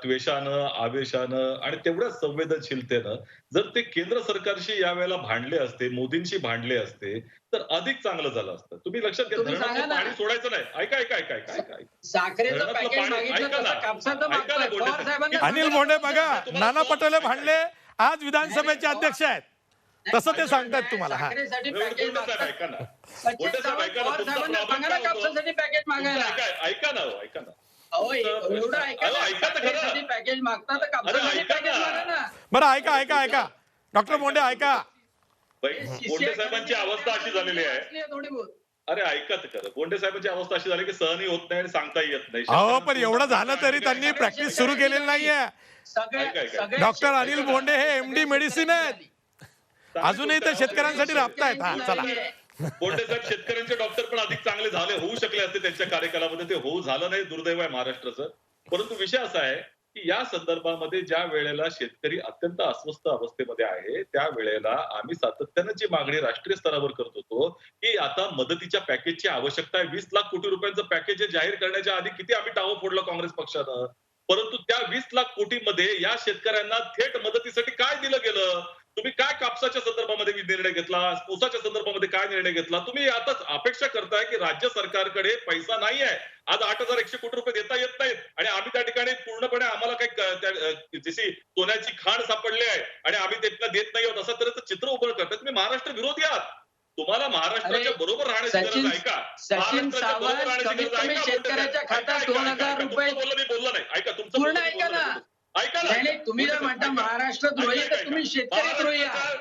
त्वेषानं, आवेशानं आणि तेवढ्याच संवेदनशीलतेनं जर ते केंद्र सरकारशी यावेळेला भांडले असते, मोदींशी भांडले असते तर अधिक चांगलं झालं असतं. तुम्ही लक्षात घ्या, धरणातलं पाणी सोडायचं नाही. ऐका. साखरेचं पॅकेज मागितलं तसं कापसाचं मागतोय. अनिल बोंडे बघा, नाना पटोले भांडले, आज विधानसभेचे अध्यक्ष आहेत, तसं ते सांगतात तुम्हाला. हा, साखरेसाठी पॅकेज मागतात. ऐका ना, सचिन सावंत पवार साहेबांना सांगा ना कापसासाठी पॅकेज मागायला. ऐका ना. अहो, एवढं ऐका ना, ऐका तर खरं. साखरेसाठी पॅकेज मागतात तर कापसासाठी पॅकेज मागा ना. बरं, ऐका डॉक्टर बोंडे, ऐका. बोंडे साहेबांची अवस्था अशी झालेली आहे. थोडी बहुत. अरे ऐका तर खरं, बोंडे साहेबांची अवस्था अशी झाली की सहनही होत नाही आणि सांगताही येत नाही. अहो, पण एवढं झालं तरी त्यांनी प्रॅक्टिस सुरू केलेली नाहीये. सगळे डॉक्टर अनिल बोंडे हे MD मेडिसिन आहेत, अजूनही ते शेतकऱ्यांसाठी राबतायत. हा, चला. बोंडे साहेब शेतकऱ्यांचे डॉक्टर पण अधिक चांगले होऊ शकले असते त्यांच्या कार्यकालामध्ये. ते झालं नाही, दुर्दैव आहे महाराष्ट्राचं. परंतु विषय असा आहे की या संदर्भामध्ये ज्या वेळेला शेतकरी अत्यंत अस्वस्थ अवस्थेमध्ये आहे त्या वेळेला आम्ही सातत्यानं जी मागणी राष्ट्रीय स्तरावर करत होतो की आता मदतीच्या पॅकेजची आवश्यकता आहे. 20 लाख कोटी रुपयांचं पॅकेज जाहीर करण्याच्या आधी किती आम्ही टावं फोडलं काँग्रेस पक्षानं. परंतु त्या 20 लाख कोटीमध्ये या शेतकऱ्यांना थेट मदतीसाठी काय दिलं गेलं? तुम्ही काय कापसाच्या संदर्भामध्ये निर्णय घेतला, ऊसाच्या संदर्भामध्ये काय निर्णय घेतला? तुम्ही आता अपेक्षा करताय की राज्य सरकारकडे पैसा नाही आहे. आज 8,100 कोटी रुपये देता येत नाहीत आणि आम्ही त्या ठिकाणी पूर्णपणे आम्हाला काही जशी सोन्याची खाण सापडली आहे आणि आम्ही त्यातनं देत नाही आहोत असं तऱ्हेचं चित्र उभं करतात. तुम्ही महाराष्ट्र विरोधी आहात. तुम्हाला महाराष्ट्राच्या बरोबर राहण्याची गरज आहे का? सचिन सावंत, कमीत कमी शेतकऱ्याच्या खात्यात 2,000 रुपये. मी बोललो नाही. ऐका, तुमचं पूर्ण ऐका ना. ऐका ना. नाही, तुम्ही जर म्हणता महाराष्ट्र द्रोही तर तुम्ही शेतकरी द्रोही आहात.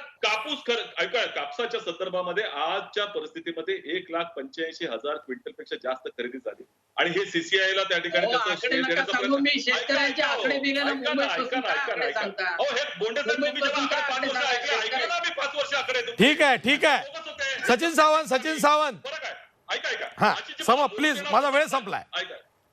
ऐका, कापसाच्या संदर्भामध्ये आजच्या परिस्थितीमध्ये 1,85,000 क्विंटलपेक्षा जास्त खरेदी झाली आणि हे सीसीआयला त्या ठिकाणी आकडे नका सांगू, मी शेतकऱ्यांचे आकडे दिले ना. मुंबईपासून काय आकडे सांगता? हे बोंडे साहेब, तुम्ही जेव्हा आकडे 5 वर्ष ऐकले, ऐकले ना, मी 5 वर्ष आकडे. ठीक आहे. सचिन सावंत बरं काय, ऐका. हा, प्लीज, माझा वेळ संपलाय.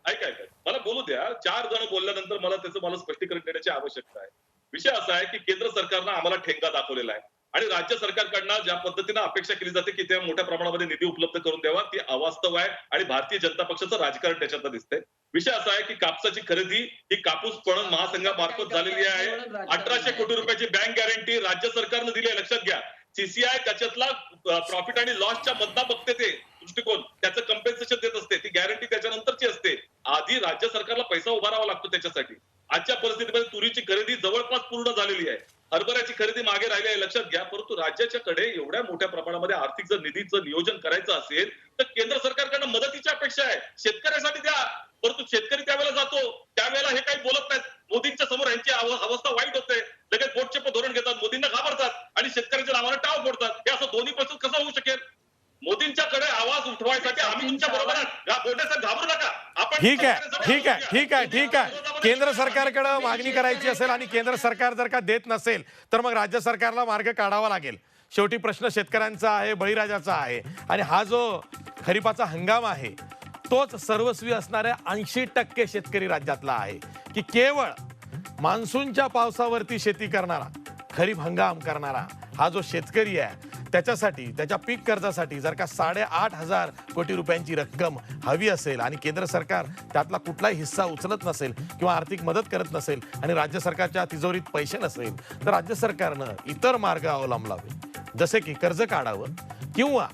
ऐका मला बोलू द्या. 4 जण बोलल्यानंतर मला स्पष्टीकरण देण्याची आवश्यकता आहे. विषय असा आहे की केंद्र सरकारनं आम्हाला ठेंगा दाखवलेला आहे. आणि राज्य सरकारकडनं ज्या पद्धतीनं अपेक्षा केली जाते की त्या मोठ्या प्रमाणामध्ये निधी उपलब्ध करून द्यावा ती अवास्तव आहे आणि भारतीय जनता पक्षाचं राजकारण त्याच्यात दिसतंय. विषय असा आहे की कापसाची खरेदी ही कापूस पणन महासंघामार्फत झालेली आहे. 1800 कोटी रुपयाची बँक गॅरंटी राज्य सरकारनं दिली आहे, लक्षात घ्या. सीसीआय त्याच्यातला प्रॉफिट आणि लॉसच्या मधला बघते ते दृष्टिकोन, त्याचं कम्पेन्सेशन देत असते, ती गॅरंटी त्याच्यानंतरची असते. आधी राज्य सरकारला पैसा उभारावा लागतो त्याच्यासाठी. आजच्या परिस्थितीमध्ये तुरीची खरेदी जवळपास पूर्ण झालेली आहे, हरभऱ्याची खरेदी मागे राहिली आहे, लक्षात घ्या. परंतु राज्याच्याकडे एवढ्या मोठ्या प्रमाणामध्ये आर्थिक जर निधीचं नियोजन करायचं असेल तर केंद्र सरकारकडनं मदतीची अपेक्षा आहे. शेतकऱ्यासाठी द्या, परंतु शेतकरी त्यावेळेला जातो त्यावेळेला हे काही बोलत नाहीत. मोदींच्या समोर यांची अवस्था वाईट होते, लगेच बोटचेप धोरण घेतात, मोदींना घाबरतात आणि शेतकऱ्याच्या नावाला टाव फोडतात. हे असं दोन्ही पासून कसं होऊ शकेल? मोदींच्याकडे आवाज उठवायसाठी आम्ही तुमच्या बरोबर घाबरू नका. आपण ठीक आहे. केंद्र सरकारकडे मागणी करायची असेल आणि केंद्र सरकार जर का देत नसेल तर मग राज्य सरकारला मार्ग काढावा लागेल. शेवटी प्रश्न शेतकऱ्यांचा आहे, बळीराजाचा आहे आणि हा जो खरीपाचा हंगाम आहे तोच सर्वस्वी असणाऱ्या 80% शेतकरी राज्यातला आहे की केवळ मान्सूनच्या पावसावरती शेती करणारा, खरीप हंगाम करणारा हा जो शेतकरी आहे त्याच्यासाठी, त्याच्या पीक कर्जासाठी जर का 8,500 कोटी रुपयांची रक्कम हवी असेल आणि केंद्र सरकार त्यातला कुठलाही हिस्सा उचलत नसेल किंवा आर्थिक मदत करत नसेल आणि राज्य सरकारच्या तिजोरीत पैसे नसेल तर राज्य सरकारनं इतर मार्ग अवलंबलावे, जसे की कर्ज काढावं किंवा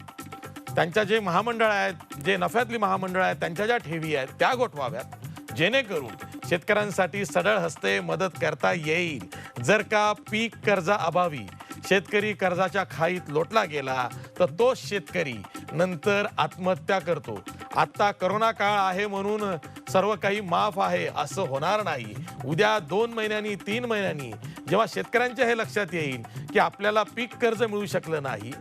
त्यांच्या जे महामंडळ आहेत, जे नफ्यातली महामंडळ आहेत, त्यांच्या ज्या ठेवी आहेत त्या गोठवाव्यात, जेणेकरून शेतकऱ्यांसाठी सढळ हस्ते मदत करता येईल. जर का पीक कर्जाअभावी शेतकरी कर्जाच्या खाईत लोटला गेला तर तो शेतकरी नंतर आत्महत्या करतो. आता करोना काळ आहे म्हणून सर्व काही माफ आहे असं होणार नाही. उद्या 2 महिन्यांनी 3 महिन्यांनी जेव्हा शेतकऱ्यांच्या हे लक्षात येईल की आपल्याला पीक कर्ज मिळू शकलं नाही,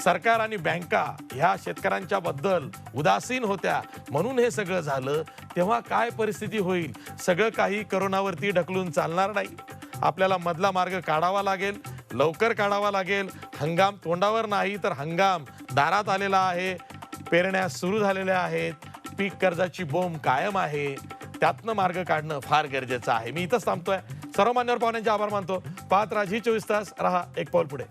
सरकार आणि बँका ह्या शेतकऱ्यांच्या बद्दल उदासीन होत्या म्हणून हे सगळं झालं, तेव्हा काय परिस्थिती होईल? सगळं काही करोनावरती ढकलून चालणार नाही. आपल्याला मधला मार्ग काढावा लागेल, लवकर काढावा लागेल. हंगाम तोंडावर नाही तर हंगाम दारात आलेला आहे, पेरण्या सुरू झालेल्या आहेत, पीक कर्जाची बोंब कायम आहे, त्यातनं मार्ग काढणं फार गरजेचं आहे. मी इथंच थांबतोय. सर्व मान्यवर पाहुण्यांचे आभार मानतो. पाहत राहा झी 24 तास, रहा एक पाऊल पुढे.